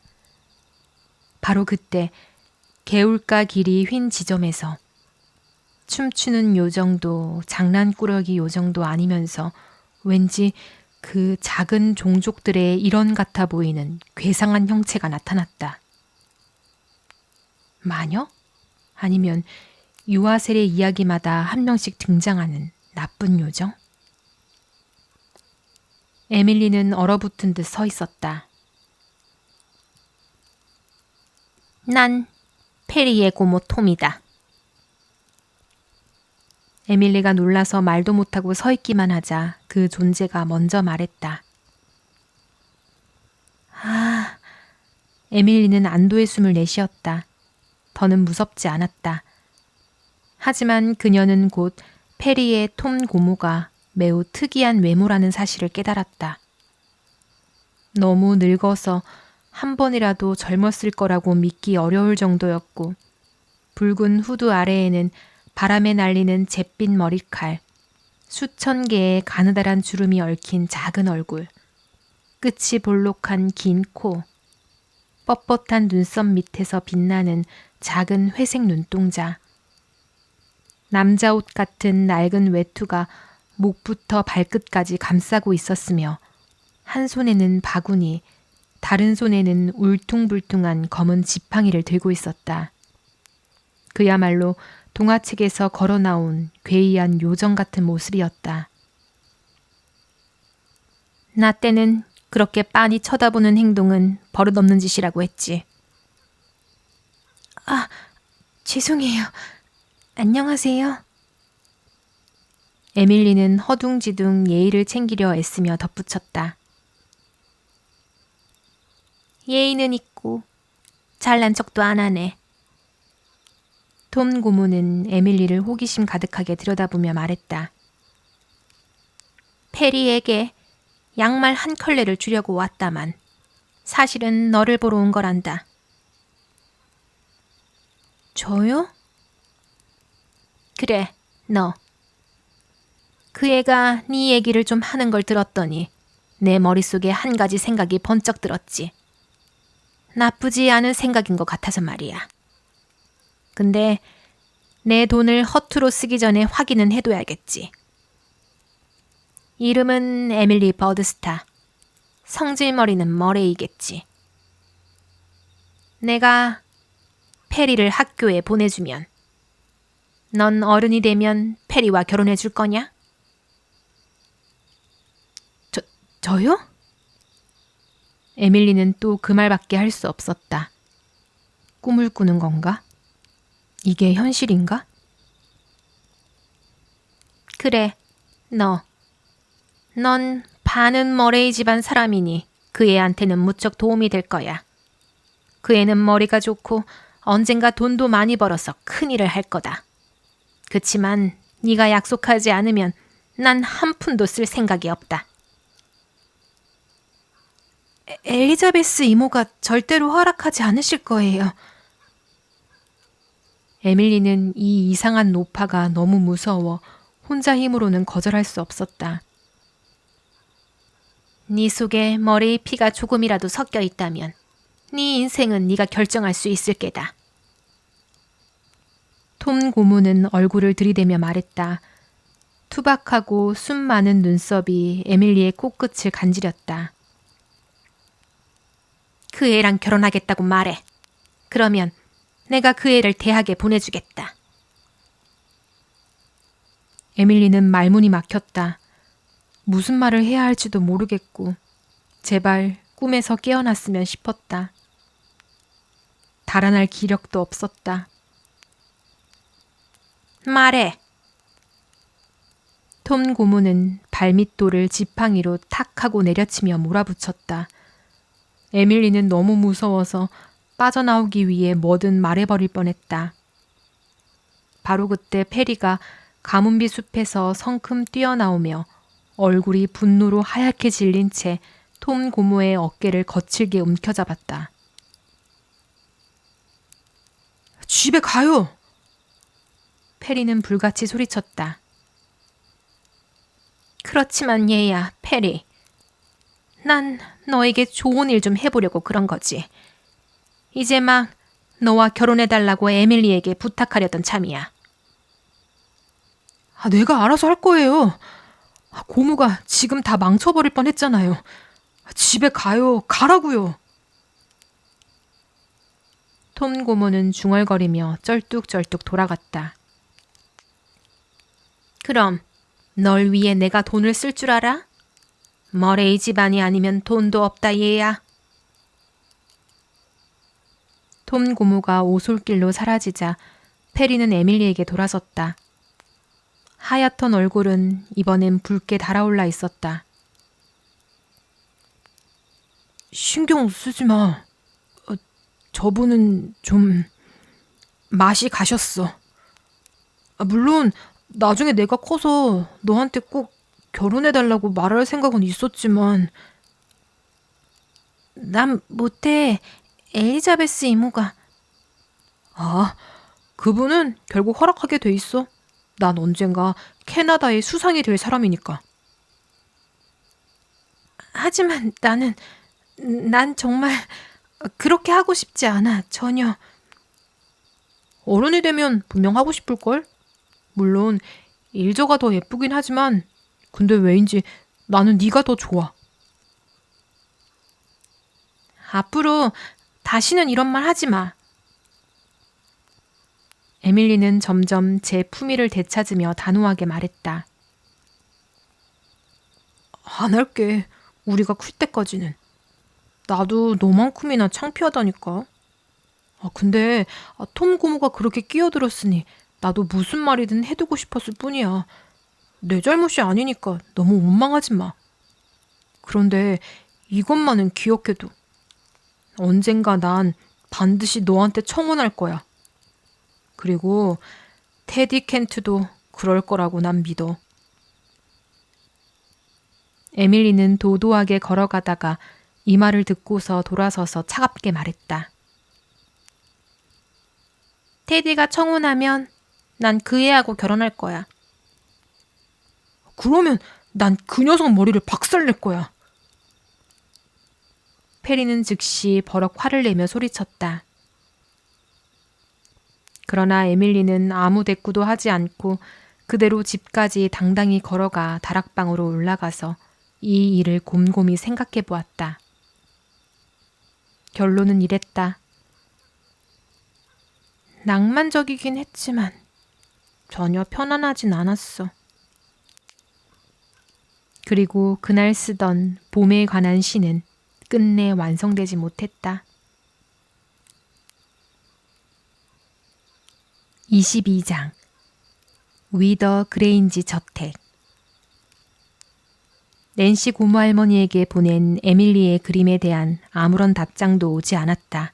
바로 그때 개울가 길이 휜 지점에서 춤추는 요정도 장난꾸러기 요정도 아니면서 왠지 그 작은 종족들의 일원 같아 보이는 괴상한 형체가 나타났다. 마녀? 아니면 유아셀의 이야기마다 한 명씩 등장하는 나쁜 요정? 에밀리는 얼어붙은 듯 서 있었다. 난 페리의 고모 톰이다. 에밀리가 놀라서 말도 못하고 서 있기만 하자 그 존재가 먼저 말했다. 아, 에밀리는 안도의 숨을 내쉬었다. 더는 무섭지 않았다. 하지만 그녀는 곧 페리의 톰 고모가 매우 특이한 외모라는 사실을 깨달았다. 너무 늙어서 한 번이라도 젊었을 거라고 믿기 어려울 정도였고 붉은 후드 아래에는 바람에 날리는 잿빛 머리칼, 수천 개의 가느다란 주름이 얽힌 작은 얼굴, 끝이 볼록한 긴 코, 뻣뻣한 눈썹 밑에서 빛나는 작은 회색 눈동자, 남자 옷 같은 낡은 외투가 목부터 발끝까지 감싸고 있었으며 한 손에는 바구니, 다른 손에는 울퉁불퉁한 검은 지팡이를 들고 있었다. 그야말로 동화책에서 걸어 나온 괴이한 요정 같은 모습이었다. 나 때는 그렇게 빤히 쳐다보는 행동은 버릇없는 짓이라고 했지. 아, 죄송해요. 안녕하세요. 에밀리는 허둥지둥 예의를 챙기려 애쓰며 덧붙였다. 예의는 있고 잘난 척도 안 하네. 톰 고모는 에밀리를 호기심 가득하게 들여다보며 말했다. 페리에게 양말 한 컬레를 주려고 왔다만 사실은 너를 보러 온 거란다. 저요? 그래, 너. 그 애가 네 얘기를 좀 하는 걸 들었더니 내 머릿속에 한 가지 생각이 번쩍 들었지. 나쁘지 않은 생각인 것 같아서 말이야. 근데 내 돈을 허투루 쓰기 전에 확인은 해둬야겠지. 이름은 에밀리 버드스타. 성질머리는 머레이겠지. 내가 페리를 학교에 보내주면 넌 어른이 되면 페리와 결혼해 줄 거냐? 저요? 에밀리는 또 그 말밖에 할 수 없었다. 꿈을 꾸는 건가? 이게 현실인가? 그래, 너. 넌 반은 머레이 집안 사람이니 그 애한테는 무척 도움이 될 거야. 그 애는 머리가 좋고 언젠가 돈도 많이 벌어서 큰일을 할 거다. 그치만 네가 약속하지 않으면 난 한 푼도 쓸 생각이 없다. 엘리자베스 이모가 절대로 허락하지 않으실 거예요. 에밀리는 이 이상한 노파가 너무 무서워 혼자 힘으로는 거절할 수 없었다. 네 속에 머리의 피가 조금이라도 섞여 있다면 네 인생은 네가 결정할 수 있을 게다. 톰 고모는 얼굴을 들이대며 말했다. 투박하고 숨 많은 눈썹이 에밀리의 코끝을 간지렸다. 그 애랑 결혼하겠다고 말해. 그러면 내가 그 애를 대학에 보내주겠다. 에밀리는 말문이 막혔다. 무슨 말을 해야 할지도 모르겠고 제발 꿈에서 깨어났으면 싶었다. 달아날 기력도 없었다. 말해. 톰 고모는 발밑돌을 지팡이로 탁 하고 내려치며 몰아붙였다. 에밀리는 너무 무서워서 빠져나오기 위해 뭐든 말해버릴 뻔했다. 바로 그때 페리가 가문비 숲에서 성큼 뛰어나오며 얼굴이 분노로 하얗게 질린 채 톰 고모의 어깨를 거칠게 움켜잡았다. 집에 가요! 페리는 불같이 소리쳤다. 그렇지만 얘야, 페리. 난 너에게 좋은 일 좀 해보려고 그런 거지. 이제 막 너와 결혼해달라고 에밀리에게 부탁하려던 참이야. 내가 알아서 할 거예요. 고모가 지금 다 망쳐버릴 뻔했잖아요. 집에 가요. 가라고요. 톰 고모는 중얼거리며 쩔뚝쩔뚝 돌아갔다. 그럼 널 위해 내가 돈을 쓸 줄 알아? 머레이 집안이 아니면 돈도 없다 얘야. 톰 고모가 오솔길로 사라지자 페리는 에밀리에게 돌아섰다. 하얗던 얼굴은 이번엔 붉게 달아올라 있었다. 신경 쓰지 마. 저분은 좀 맛이 가셨어. 물론 나중에 내가 커서 너한테 꼭 결혼해달라고 말할 생각은 있었지만 난 못해. 엘리자베스 이모가. 그분은 결국 허락하게 돼 있어. 난 언젠가 캐나다의 수상이 될 사람이니까. 하지만 난 정말 그렇게 하고 싶지 않아. 전혀. 어른이 되면 분명 하고 싶을걸? 물론 일저가 더 예쁘긴 하지만 근데 왜인지 나는 네가 더 좋아. 앞으로 다시는 이런 말 하지 마. 에밀리는 점점 제 품위를 되찾으며 단호하게 말했다. 안 할게. 우리가 클 때까지는. 나도 너만큼이나 창피하다니까. 근데 톰 고모가 그렇게 끼어들었으니 나도 무슨 말이든 해두고 싶었을 뿐이야. 내 잘못이 아니니까 너무 원망하지 마. 그런데 이것만은 기억해둬. 언젠가 난 반드시 너한테 청혼할 거야. 그리고 테디 켄트도 그럴 거라고 난 믿어. 에밀리는 도도하게 걸어가다가 이 말을 듣고서 돌아서서 차갑게 말했다. 테디가 청혼하면 난 그 애하고 결혼할 거야. 그러면 난 그 녀석 머리를 박살낼 거야. 페리는 즉시 버럭 화를 내며 소리쳤다. 그러나 에밀리는 아무 대꾸도 하지 않고 그대로 집까지 당당히 걸어가 다락방으로 올라가서 이 일을 곰곰이 생각해 보았다. 결론은 이랬다. 낭만적이긴 했지만 전혀 편안하진 않았어. 그리고 그날 쓰던 봄에 관한 시는 끝내 완성되지 못했다. 22장 위더 그레인지 저택. 낸시 고모할머니에게 보낸 에밀리의 그림에 대한 아무런 답장도 오지 않았다.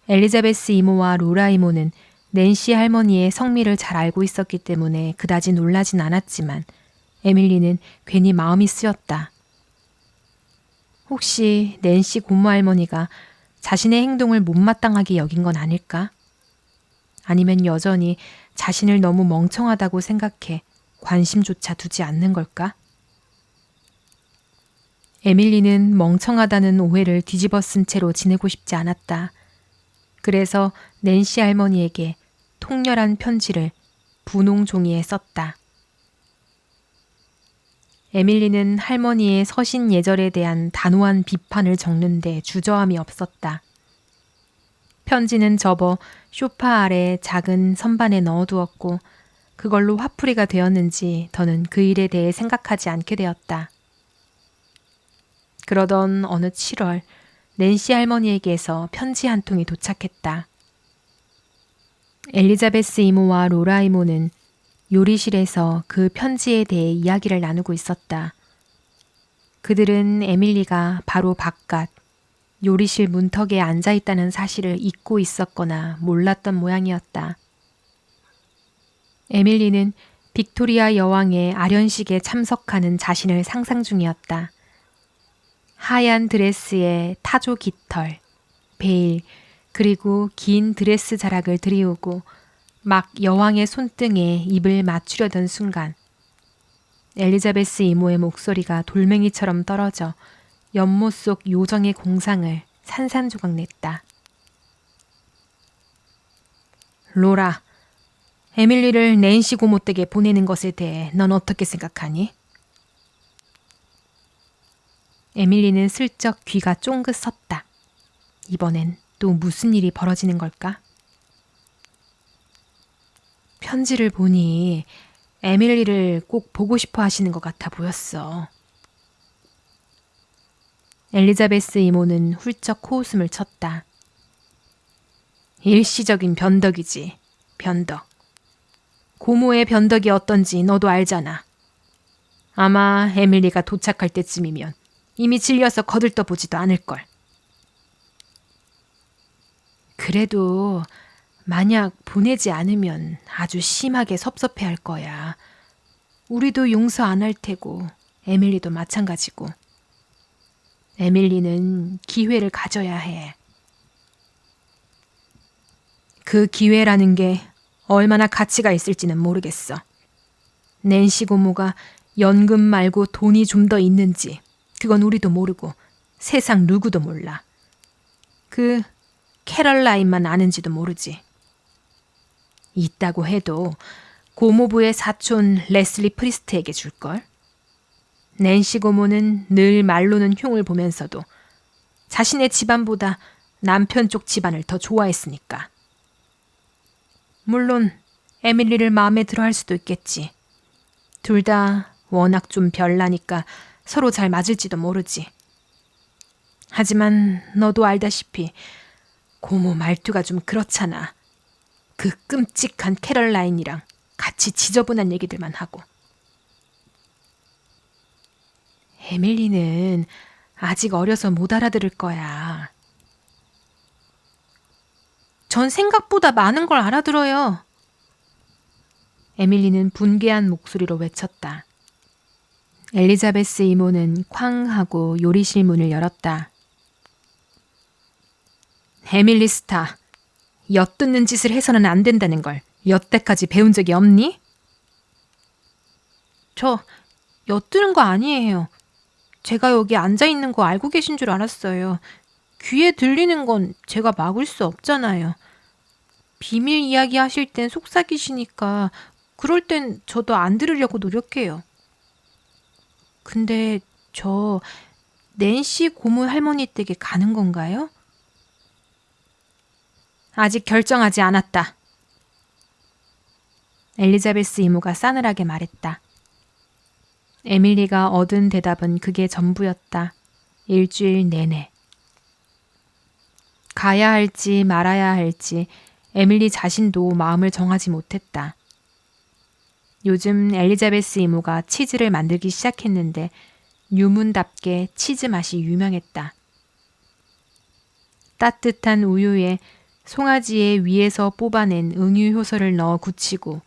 엘리자베스 이모와 로라 이모는 낸시 할머니의 성미를 잘 알고 있었기 때문에 그다지 놀라진 않았지만 에밀리는 괜히 마음이 쓰였다. 혹시 낸시 고모할머니가 자신의 행동을 못마땅하게 여긴 건 아닐까? 아니면 여전히 자신을 너무 멍청하다고 생각해 관심조차 두지 않는 걸까? 에밀리는 멍청하다는 오해를 뒤집어 쓴 채로 지내고 싶지 않았다. 그래서 낸시 할머니에게 통렬한 편지를 분홍 종이에 썼다. 에밀리는 할머니의 서신 예절에 대한 단호한 비판을 적는데 주저함이 없었다. 편지는 접어 소파 아래 작은 선반에 넣어두었고 그걸로 화풀이가 되었는지 더는 그 일에 대해 생각하지 않게 되었다. 그러던 어느 7월 낸시 할머니에게서 편지 한 통이 도착했다. 엘리자베스 이모와 로라 이모는 요리실에서 그 편지에 대해 이야기를 나누고 있었다. 그들은 에밀리가 바로 바깥 요리실 문턱에 앉아 있다는 사실을 잊고 있었거나 몰랐던 모양이었다. 에밀리는 빅토리아 여왕의 아련식에 참석하는 자신을 상상 중이었다. 하얀 드레스에 타조 깃털, 베일, 그리고 긴 드레스 자락을 들이우고 막 여왕의 손등에 입을 맞추려던 순간 엘리자베스 이모의 목소리가 돌멩이처럼 떨어져 연못 속 요정의 공상을 산산조각 냈다. 로라, 에밀리를 낸시 고모 댁에 보내는 것에 대해 넌 어떻게 생각하니? 에밀리는 슬쩍 귀가 쫑긋 섰다. 이번엔 또 무슨 일이 벌어지는 걸까? 편지를 보니 에밀리를 꼭 보고 싶어 하시는 것 같아 보였어. 엘리자베스 이모는 훌쩍 코웃음을 쳤다. 일시적인 변덕이지, 변덕. 고모의 변덕이 어떤지 너도 알잖아. 아마 에밀리가 도착할 때쯤이면 이미 질려서 거들떠보지도 않을걸. 그래도 만약 보내지 않으면 아주 심하게 섭섭해할 거야. 우리도 용서 안 할 테고 에밀리도 마찬가지고. 에밀리는 기회를 가져야 해. 그 기회라는 게 얼마나 가치가 있을지는 모르겠어. 낸시 고모가 연금 말고 돈이 좀 더 있는지 그건 우리도 모르고 세상 누구도 몰라. 그 캐럴라인만 아는지도 모르지. 있다고 해도 고모부의 사촌 레슬리 프리스트에게 줄걸? 낸시 고모는 늘 말로는 흉을 보면서도 자신의 집안보다 남편 쪽 집안을 더 좋아했으니까. 물론 에밀리를 마음에 들어 할 수도 있겠지. 둘 다 워낙 좀 별나니까 서로 잘 맞을지도 모르지. 하지만 너도 알다시피 고모 말투가 좀 그렇잖아. 그 끔찍한 캐럴라인이랑 같이 지저분한 얘기들만 하고. 에밀리는 아직 어려서 못 알아들을 거야. 전 생각보다 많은 걸 알아들어요. 에밀리는 분개한 목소리로 외쳤다. 엘리자베스 이모는 쾅 하고 요리실 문을 열었다. 에밀리 스타, 엿듣는 짓을 해서는 안 된다는 걸 여태까지 배운 적이 없니? 저 엿들은 거 아니에요. 제가 여기 앉아있는 거 알고 계신 줄 알았어요. 귀에 들리는 건 제가 막을 수 없잖아요. 비밀 이야기 하실 땐 속삭이시니까 그럴 땐 저도 안 들으려고 노력해요. 근데 저 낸시 고모 할머니 댁에 가는 건가요? 아직 결정하지 않았다. 엘리자베스 이모가 싸늘하게 말했다. 에밀리가 얻은 대답은 그게 전부였다. 일주일 내내. 가야 할지 말아야 할지 에밀리 자신도 마음을 정하지 못했다. 요즘 엘리자베스 이모가 치즈를 만들기 시작했는데 유문답게 치즈 맛이 유명했다. 따뜻한 우유에 송아지의 위에서 뽑아낸 응유 효소를 넣어 굳히고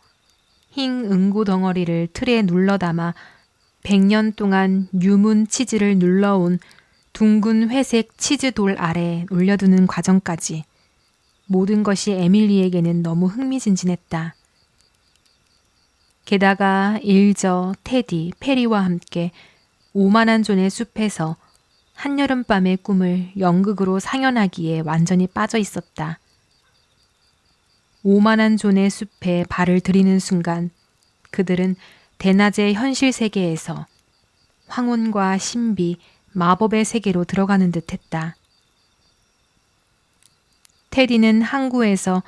흰 응고 덩어리를 틀에 눌러 담아 100년 동안 유문 치즈를 눌러온 둥근 회색 치즈돌 아래 올려두는 과정까지 모든 것이 에밀리에게는 너무 흥미진진했다. 게다가 일저, 테디, 페리와 함께 오만한 존의 숲에서 한여름밤의 꿈을 연극으로 상연하기에 완전히 빠져 있었다. 오만한 존의 숲에 발을 들이는 순간 그들은 대낮의 현실 세계에서 황혼과 신비, 마법의 세계로 들어가는 듯했다. 테디는 항구에서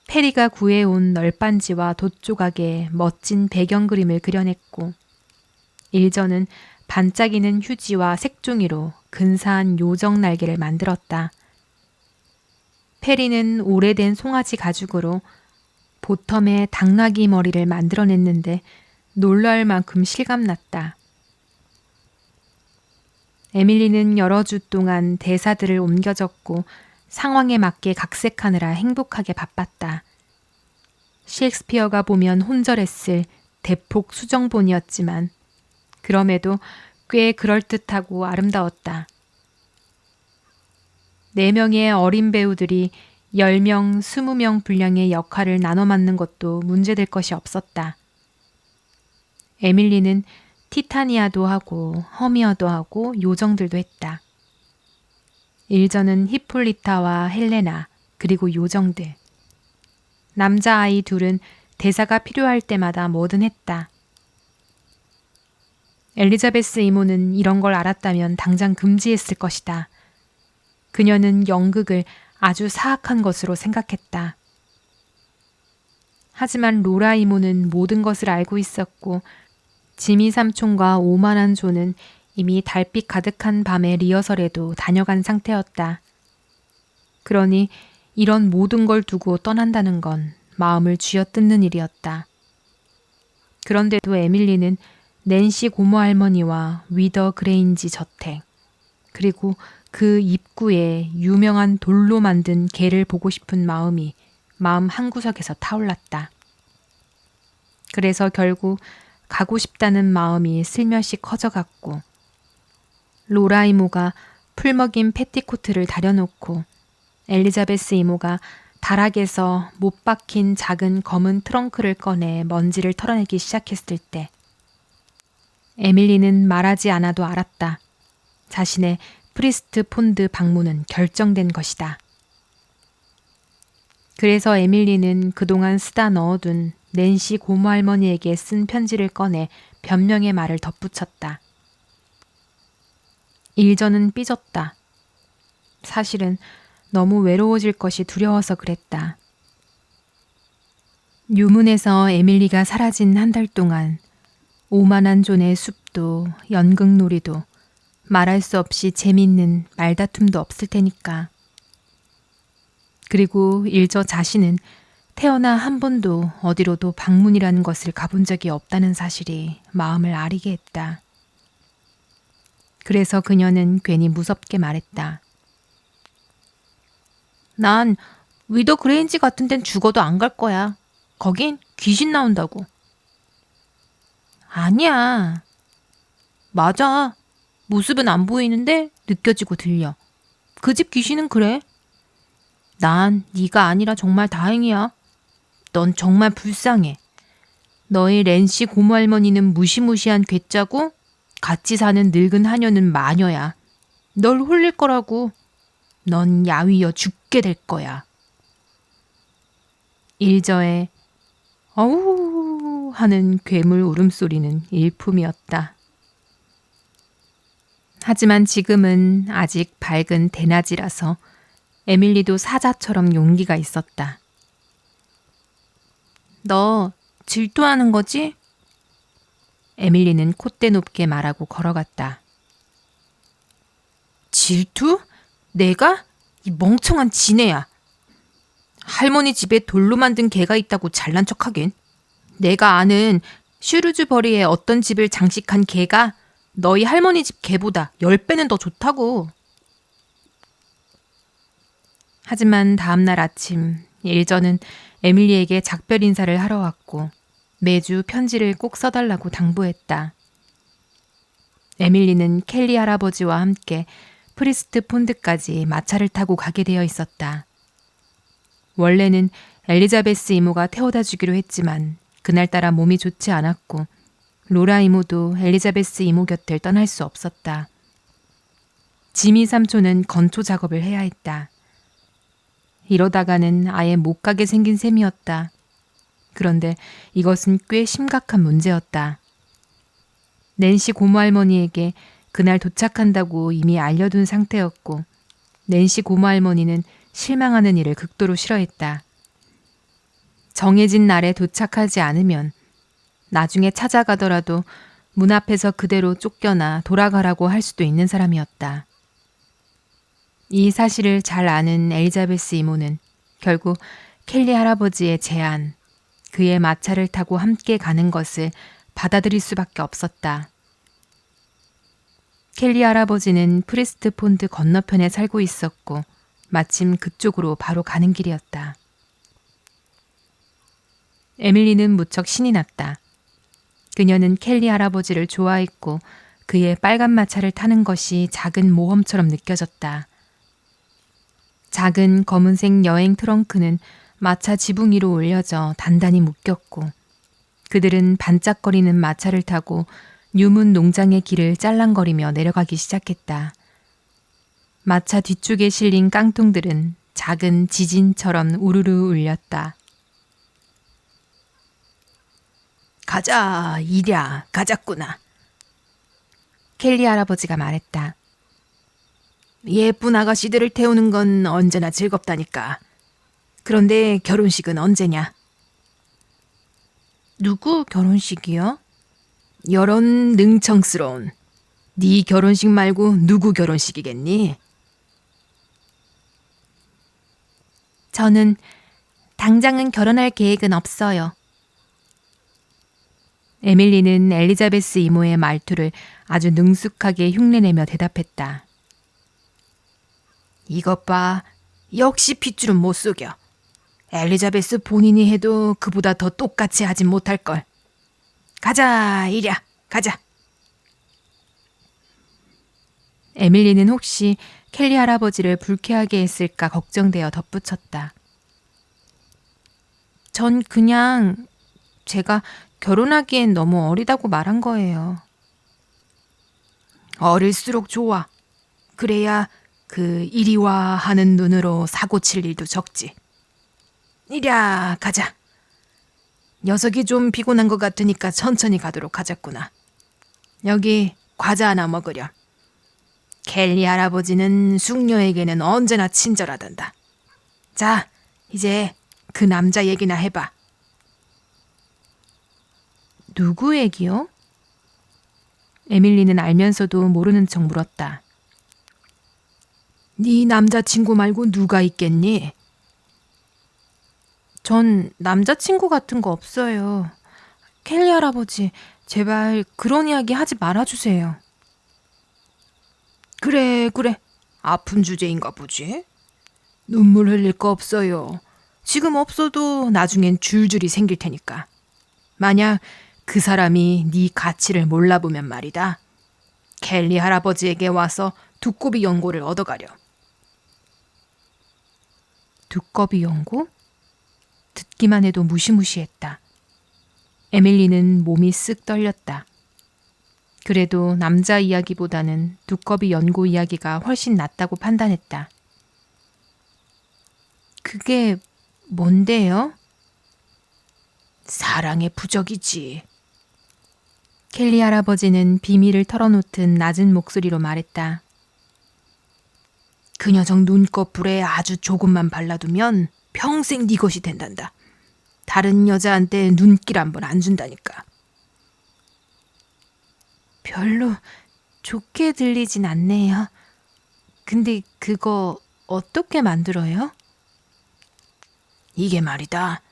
페리가 구해온 널빤지와 돛조각에 멋진 배경 그림을 그려냈고 일저는 반짝이는 휴지와 색종이로 근사한 요정 날개를 만들었다. 페리는 오래된 송아지 가죽으로 보텀의 당나귀 머리를 만들어냈는데 놀랄 만큼 실감났다. 에밀리는 여러 주 동안 대사들을 옮겨 적고 상황에 맞게 각색하느라 행복하게 바빴다. 셰익스피어가 보면 혼절했을 대폭 수정본이었지만 그럼에도 꽤 그럴듯하고 아름다웠다. 4명의 어린 배우들이 10명, 20명 분량의 역할을 나눠 맡는 것도 문제될 것이 없었다. 에밀리는 티타니아도 하고 허미어도 하고 요정들도 했다. 일전은 히폴리타와 헬레나 그리고 요정들. 남자아이 둘은 대사가 필요할 때마다 뭐든 했다. 엘리자베스 이모는 이런 걸 알았다면 당장 금지했을 것이다. 그녀는 연극을 아주 사악한 것으로 생각했다. 하지만 로라 이모는 모든 것을 알고 있었고 지미 삼촌과 오만한 조는 이미 달빛 가득한 밤의 리허설에도 다녀간 상태였다. 그러니 이런 모든 걸 두고 떠난다는 건 마음을 쥐어뜯는 일이었다. 그런데도 에밀리는 낸시 고모 할머니와 위더 그레인지 저택, 그리고 그 입구에 유명한 돌로 만든 개를 보고 싶은 마음이 마음 한구석에서 타올랐다. 그래서 결국 가고 싶다는 마음이 슬며시 커져갔고 로라 이모가 풀먹인 패티코트를 다려놓고 엘리자베스 이모가 다락에서 못 박힌 작은 검은 트렁크를 꺼내 먼지를 털어내기 시작했을 때 에밀리는 말하지 않아도 알았다. 자신의 프리스트 폰드 방문은 결정된 것이다. 그래서 에밀리는 그동안 쓰다 넣어둔 낸시 고모 할머니에게 쓴 편지를 꺼내 변명의 말을 덧붙였다. 일전은 삐졌다. 사실은 너무 외로워질 것이 두려워서 그랬다. 유문에서 에밀리가 사라진 한 달 동안 오만한 존의 숲도 연극놀이도 말할 수 없이 재밌는 말다툼도 없을 테니까. 그리고 일저 자신은 태어나 한 번도 어디로도 방문이라는 것을 가본 적이 없다는 사실이 마음을 아리게 했다. 그래서 그녀는 괜히 무섭게 말했다. 난 위더 그레인지 같은 데는 죽어도 안 갈 거야. 거긴 귀신 나온다고. 아니야. 맞아. 모습은 안 보이는데 느껴지고 들려. 그 집 귀신은 그래. 난 네가 아니라 정말 다행이야. 넌 정말 불쌍해. 너희 렌시 고모할머니는 무시무시한 괴짜고 같이 사는 늙은 하녀는 마녀야. 널 홀릴 거라고. 넌 야위어 죽게 될 거야. 일저에 어우 하는 괴물 울음소리는 일품이었다. 하지만 지금은 아직 밝은 대낮이라서 에밀리도 사자처럼 용기가 있었다. 너 질투하는 거지? 에밀리는 콧대 높게 말하고 걸어갔다. 질투? 내가? 이 멍청한 지네야. 할머니 집에 돌로 만든 개가 있다고 잘난 척하긴. 내가 아는 슈루즈버리의 어떤 집을 장식한 개가 너희 할머니 집 개보다 10배는 더 좋다고. 하지만 다음날 아침 일저는 에밀리에게 작별 인사를 하러 왔고 매주 편지를 꼭 써달라고 당부했다. 에밀리는 켈리 할아버지와 함께 프리스트 폰드까지 마차를 타고 가게 되어 있었다. 원래는 엘리자베스 이모가 태워다 주기로 했지만 그날따라 몸이 좋지 않았고 로라 이모도 엘리자베스 이모 곁을 떠날 수 없었다. 지미 삼촌은 건초 작업을 해야 했다. 이러다가는 아예 못 가게 생긴 셈이었다. 그런데 이것은 꽤 심각한 문제였다. 낸시 고모할머니에게 그날 도착한다고 이미 알려둔 상태였고 낸시 고모할머니는 실망하는 일을 극도로 싫어했다. 정해진 날에 도착하지 않으면 나중에 찾아가더라도 문 앞에서 그대로 쫓겨나 돌아가라고 할 수도 있는 사람이었다. 이 사실을 잘 아는 엘리자베스 이모는 결국 켈리 할아버지의 제안, 그의 마차를 타고 함께 가는 것을 받아들일 수밖에 없었다. 켈리 할아버지는 프리스트 폰드 건너편에 살고 있었고 마침 그쪽으로 바로 가는 길이었다. 에밀리는 무척 신이 났다. 그녀는 켈리 할아버지를 좋아했고 그의 빨간 마차를 타는 것이 작은 모험처럼 느껴졌다. 작은 검은색 여행 트렁크는 마차 지붕 위로 올려져 단단히 묶였고 그들은 반짝거리는 마차를 타고 유문 농장의 길을 짤랑거리며 내려가기 시작했다. 마차 뒤쪽에 실린 깡통들은 작은 지진처럼 우르르 울렸다. 가자, 이랴, 가자꾸나. 켈리 할아버지가 말했다. 예쁜 아가씨들을 태우는 건 언제나 즐겁다니까. 그런데 결혼식은 언제냐? 누구 결혼식이요? 여런 능청스러운. 네 결혼식 말고 누구 결혼식이겠니? 저는 당장은 결혼할 계획은 없어요. 에밀리는 엘리자베스 이모의 말투를 아주 능숙하게 흉내내며 대답했다. 이것 봐. 역시 핏줄은 못 속여. 엘리자베스 본인이 해도 그보다 더 똑같이 하진 못할걸. 가자, 이랴, 가자. 에밀리는 혹시 켈리 할아버지를 불쾌하게 했을까 걱정되어 덧붙였다. 전 그냥 제가 결혼하기엔 너무 어리다고 말한 거예요. 어릴수록 좋아. 그래야 그 이리와 하는 눈으로 사고 칠 일도 적지. 이랴, 가자. 녀석이 좀 피곤한 것 같으니까 천천히 가도록 하자꾸나. 여기 과자 하나 먹으렴. 켈리 할아버지는 숙녀에게는 언제나 친절하단다. 자, 이제 그 남자 얘기나 해봐. 누구 얘기요? 에밀리는 알면서도 모르는 척 물었다. 네 남자친구 말고 누가 있겠니? 전 남자친구 같은 거 없어요. 켈리 할아버지, 제발 그런 이야기 하지 말아주세요. 그래, 그래. 아픈 주제인가 보지. 눈물 흘릴 거 없어요. 지금 없어도 나중엔 줄줄이 생길 테니까. 만약 그 사람이 네 가치를 몰라보면 말이다. 켈리 할아버지에게 와서 두꺼비 연고를 얻어가려. 두꺼비 연고? 듣기만 해도 무시무시했다. 에밀리는 몸이 쓱 떨렸다. 그래도 남자 이야기보다는 두꺼비 연고 이야기가 훨씬 낫다고 판단했다. 그게 뭔데요? 사랑의 부적이지. 켈리 할아버지는 비밀을 털어놓듯 낮은 목소리로 말했다. 그 녀석 눈꺼풀에 아주 조금만 발라두면 평생 네 것이 된단다. 다른 여자한테 눈길 한 번 안 준다니까. 별로 좋게 들리진 않네요. 근데 그거 어떻게 만들어요? 이게 말이다.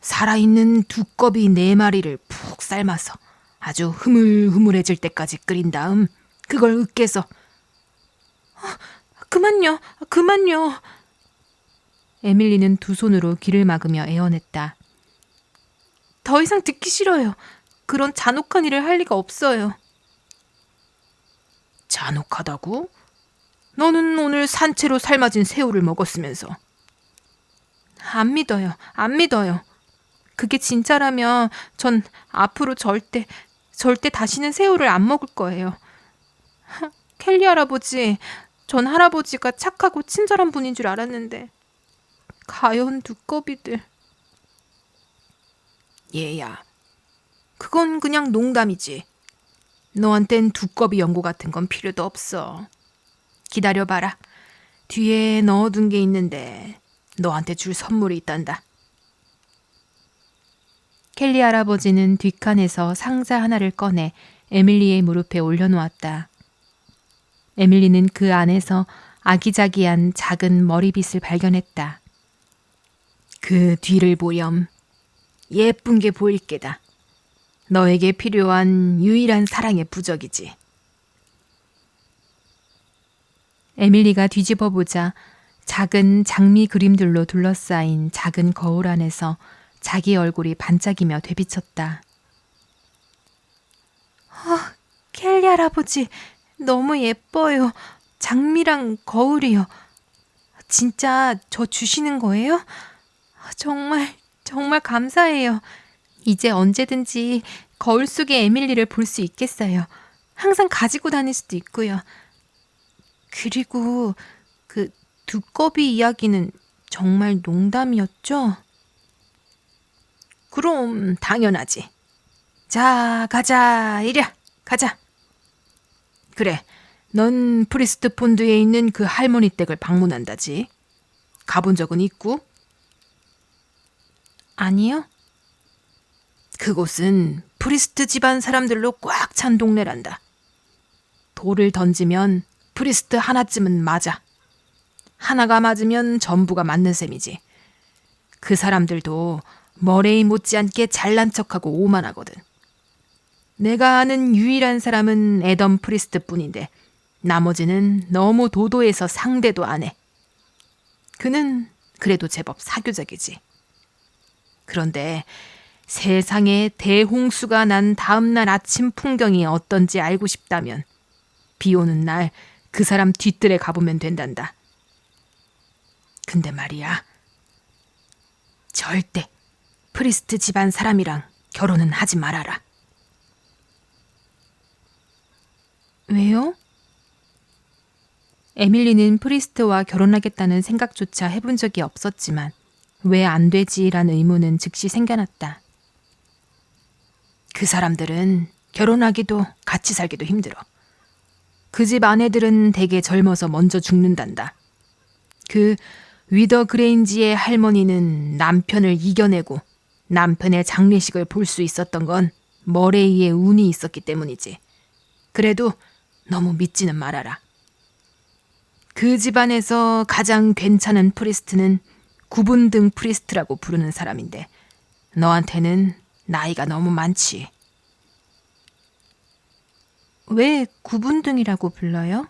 살아있는 두꺼비 4마리를 푹 삶아서 아주 흐물흐물해질 때까지 끓인 다음 그걸 으깨서 그만요, 그만요. 에밀리는 두 손으로 귀를 막으며 애원했다. 더 이상 듣기 싫어요. 그런 잔혹한 일을 할 리가 없어요. 잔혹하다고? 너는 오늘 산채로 삶아진 새우를 먹었으면서. 안 믿어요, 안 믿어요. 그게 진짜라면 전 앞으로 절대 다시는 새우를 안 먹을 거예요. 켈리 할아버지, 전 할아버지가 착하고 친절한 분인 줄 알았는데 가여운 두꺼비들. 얘야, 그건 그냥 농담이지. 너한텐 두꺼비 연고 같은 건 필요도 없어. 기다려봐라. 뒤에 넣어둔 게 있는데 너한테 줄 선물이 있단다. 켈리 할아버지는 뒷칸에서 상자 하나를 꺼내 에밀리의 무릎에 올려놓았다. 에밀리는 그 안에서 아기자기한 작은 머리빗을 발견했다. 그 뒤를 보렴. 예쁜 게 보일 게다. 너에게 필요한 유일한 사랑의 부적이지. 에밀리가 뒤집어 보자 작은 장미 그림들로 둘러싸인 작은 거울 안에서 자기 얼굴이 반짝이며 되비쳤다. 켈리 할아버지, 너무 예뻐요. 장미랑 거울이요. 진짜 저 주시는 거예요? 정말 감사해요. 이제 언제든지 거울 속의 에밀리를 볼 수 있겠어요. 항상 가지고 다닐 수도 있고요. 그리고 그 두꺼비 이야기는 정말 농담이었죠? 그럼 당연하지. 자, 가자. 이랴, 가자. 그래, 넌 프리스트 폰드에 있는 그 할머니 댁을 방문한다지. 가본 적은 있고? 아니요? 그곳은 프리스트 집안 사람들로 꽉 찬 동네란다. 돌을 던지면 프리스트 하나쯤은 맞아. 하나가 맞으면 전부가 맞는 셈이지. 그 사람들도 머레이 못지않게 잘난 척하고 오만하거든. 내가 아는 유일한 사람은 애덤 프리스트 뿐인데 나머지는 너무 도도해서 상대도 안 해. 그는 그래도 제법 사교적이지. 그런데 세상에 대홍수가 난 다음날 아침 풍경이 어떤지 알고 싶다면 비 오는 날 그 사람 뒤뜰에 가보면 된단다. 근데 말이야, 절대 프리스트 집안 사람이랑 결혼은 하지 말아라. 왜요? 에밀리는 프리스트와 결혼하겠다는 생각조차 해본 적이 없었지만 왜 안 되지란 의문은 즉시 생겨났다. 그 사람들은 결혼하기도 같이 살기도 힘들어. 그 집 아내들은 대개 젊어서 먼저 죽는단다. 그 위더 그레인지의 할머니는 남편을 이겨내고 남편의 장례식을 볼 수 있었던 건 머레이의 운이 있었기 때문이지. 그래도 너무 믿지는 말아라. 그 집안에서 가장 괜찮은 프리스트는 구분등 프리스트라고 부르는 사람인데 너한테는 나이가 너무 많지. 왜 구분등이라고 불러요?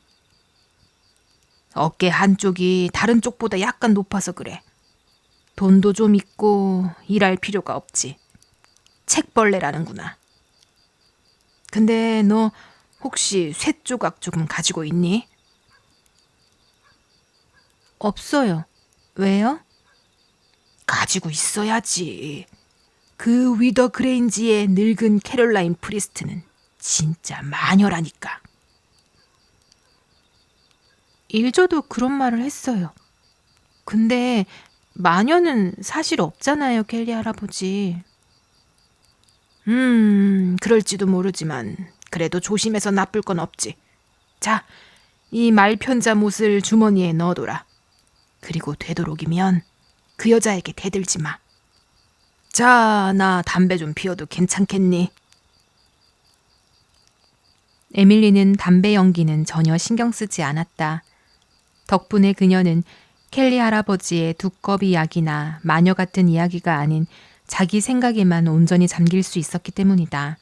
어깨 한쪽이 다른 쪽보다 약간 높아서 그래. 돈도 좀 있고 일할 필요가 없지. 책벌레라는구나. 근데 너 혹시 쇳조각 조금 가지고 있니? 없어요. 왜요? 가지고 있어야지. 그 위더 그레인지의 늙은 캐롤라인 프리스트는 진짜 마녀라니까. 일저도 그런 말을 했어요. 근데 마녀는 사실 없잖아요, 켈리 할아버지. 그럴지도 모르지만 그래도 조심해서 나쁠 건 없지. 자, 이 말편자 못을 주머니에 넣어둬라. 그리고 되도록이면 그 여자에게 대들지 마. 자, 나 담배 좀 피워도 괜찮겠니? 에밀리는 담배 연기는 전혀 신경 쓰지 않았다. 덕분에 그녀는 켈리 할아버지의 두꺼비 이야기나 마녀 같은 이야기가 아닌 자기 생각에만 온전히 잠길 수 있었기 때문이다.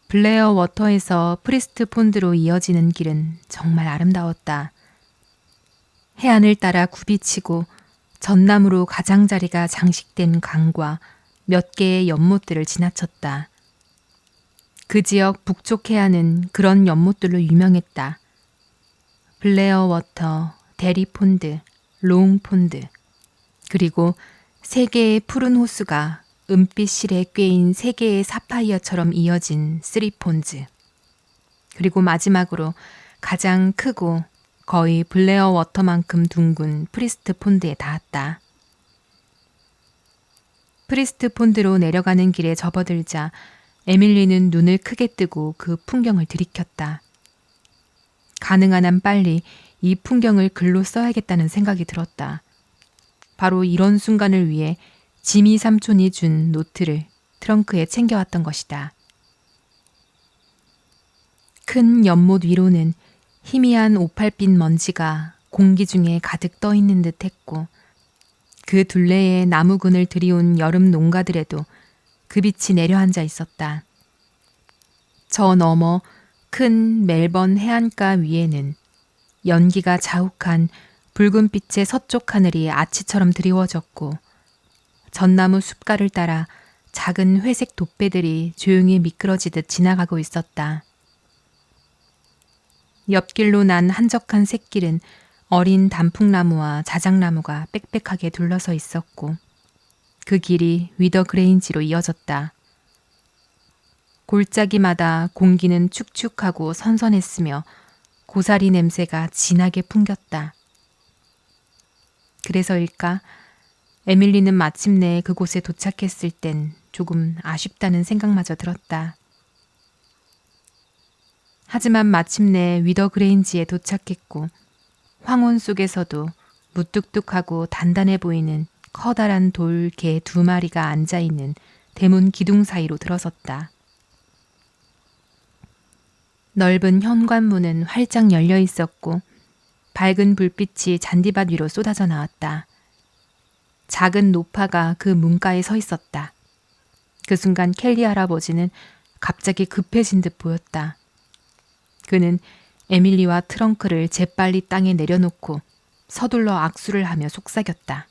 블레어 워터에서 프리스트 폰드로 이어지는 길은 정말 아름다웠다. 해안을 따라 굽이치고 전나무로 가장자리가 장식된 강과 몇 개의 연못들을 지나쳤다. 그 지역 북쪽 해안은 그런 연못들로 유명했다. 블레어 워터, 데리 폰드, 롱 폰드, 그리고 세 개의 푸른 호수가 은빛 실에 꿰인 세 개의 사파이어처럼 이어진 쓰리 폰즈, 그리고 마지막으로 가장 크고 거의 블레어 워터만큼 둥근 프리스트 폰드에 닿았다. 프리스트 폰드로 내려가는 길에 접어들자 에밀리는 눈을 크게 뜨고 그 풍경을 들이켰다. 가능한 한 빨리 이 풍경을 글로 써야겠다는 생각이 들었다. 바로 이런 순간을 위해 지미 삼촌이 준 노트를 트렁크에 챙겨왔던 것이다. 큰 연못 위로는 희미한 오팔빛 먼지가 공기 중에 가득 떠 있는 듯 했고 그 둘레에 나무근을 들이온 여름 농가들에도 그 빛이 내려앉아 있었다. 저 너머 큰 멜번 해안가 위에는 연기가 자욱한 붉은빛의 서쪽 하늘이 아치처럼 드리워졌고 전나무 숲가를 따라 작은 회색 돛배들이 조용히 미끄러지듯 지나가고 있었다. 옆길로 난 한적한 샛길은 어린 단풍나무와 자작나무가 빽빽하게 둘러서 있었고 그 길이 위더 그레인지로 이어졌다. 골짜기마다 공기는 축축하고 선선했으며 고사리 냄새가 진하게 풍겼다. 그래서일까? 에밀리는 마침내 그곳에 도착했을 땐 조금 아쉽다는 생각마저 들었다. 하지만 마침내 위더 그레인지에 도착했고 황혼 속에서도 무뚝뚝하고 단단해 보이는 커다란 돌 개 2마리가 앉아있는 대문 기둥 사이로 들어섰다. 넓은 현관문은 활짝 열려 있었고 밝은 불빛이 잔디밭 위로 쏟아져 나왔다. 작은 노파가 그 문가에 서 있었다. 그 순간 켈리 할아버지는 갑자기 급해진 듯 보였다. 그는 에밀리와 트렁크를 재빨리 땅에 내려놓고 서둘러 악수를 하며 속삭였다.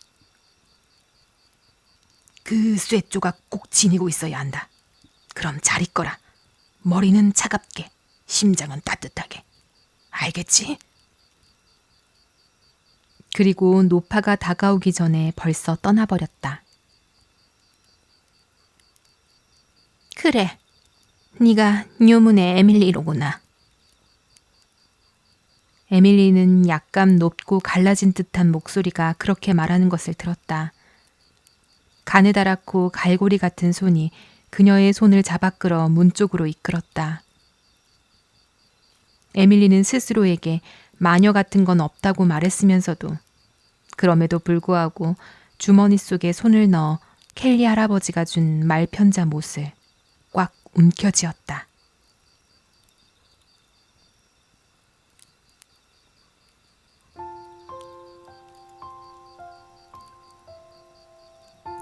그 쇠조각 꼭 지니고 있어야 한다. 그럼 잘 있거라. 머리는 차갑게, 심장은 따뜻하게. 알겠지? 그리고 노파가 다가오기 전에 벌써 떠나버렸다. 그래, 네가 뉴문의 에밀리로구나. 에밀리는 약간 높고 갈라진 듯한 목소리가 그렇게 말하는 것을 들었다. 가느다랗고 갈고리 같은 손이 그녀의 손을 잡아 끌어 문 쪽으로 이끌었다. 에밀리는 스스로에게 마녀 같은 건 없다고 말했으면서도 그럼에도 불구하고 주머니 속에 손을 넣어 켈리 할아버지가 준 말편자 못을 꽉 움켜쥐었다.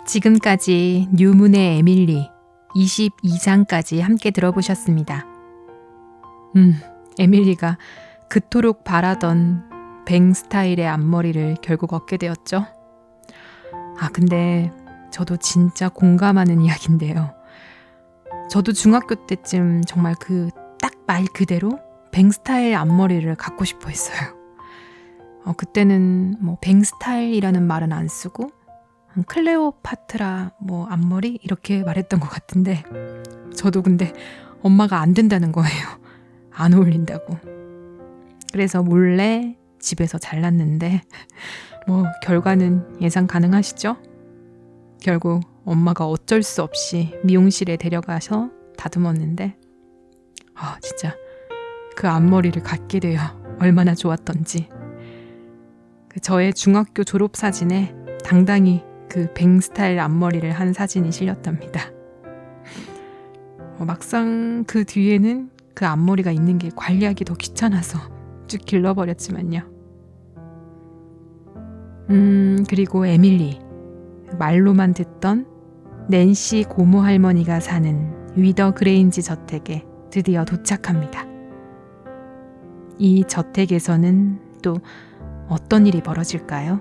지금까지 뉴문의 에밀리 22장까지 함께 들어보셨습니다. 에밀리가 그토록 바라던 뱅 스타일의 앞머리를 결국 얻게 되었죠. 근데 저도 진짜 공감하는 이야기인데요. 저도 중학교 때쯤 정말 그 딱 말 그대로 뱅 스타일 앞머리를 갖고 싶어 했어요. 그때는 뭐 뱅 스타일이라는 말은 안 쓰고 클레오파트라 뭐 앞머리 이렇게 말했던 것 같은데 저도 근데 엄마가 안 된다는 거예요. 안 어울린다고. 그래서 몰래 집에서 잘랐는데 뭐 결과는 예상 가능하시죠? 결국 엄마가 어쩔 수 없이 미용실에 데려가서 다듬었는데 진짜 그 앞머리를 갖게 되어 얼마나 좋았던지. 저의 중학교 졸업 사진에 당당히 그 뱅 스타일 앞머리를 한 사진이 실렸답니다. 막상 그 뒤에는 그 앞머리가 있는 게 관리하기 더 귀찮아서 쭉 길러버렸지만요. 그리고 에밀리, 말로만 듣던 낸시 고모 할머니가 사는 위더 그레인지 저택에 드디어 도착합니다. 이 저택에서는 또 어떤 일이 벌어질까요?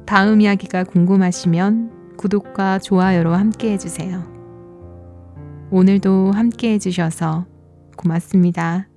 다음 이야기가 궁금하시면 구독과 좋아요로 함께 해주세요. 오늘도 함께 해주셔서 고맙습니다.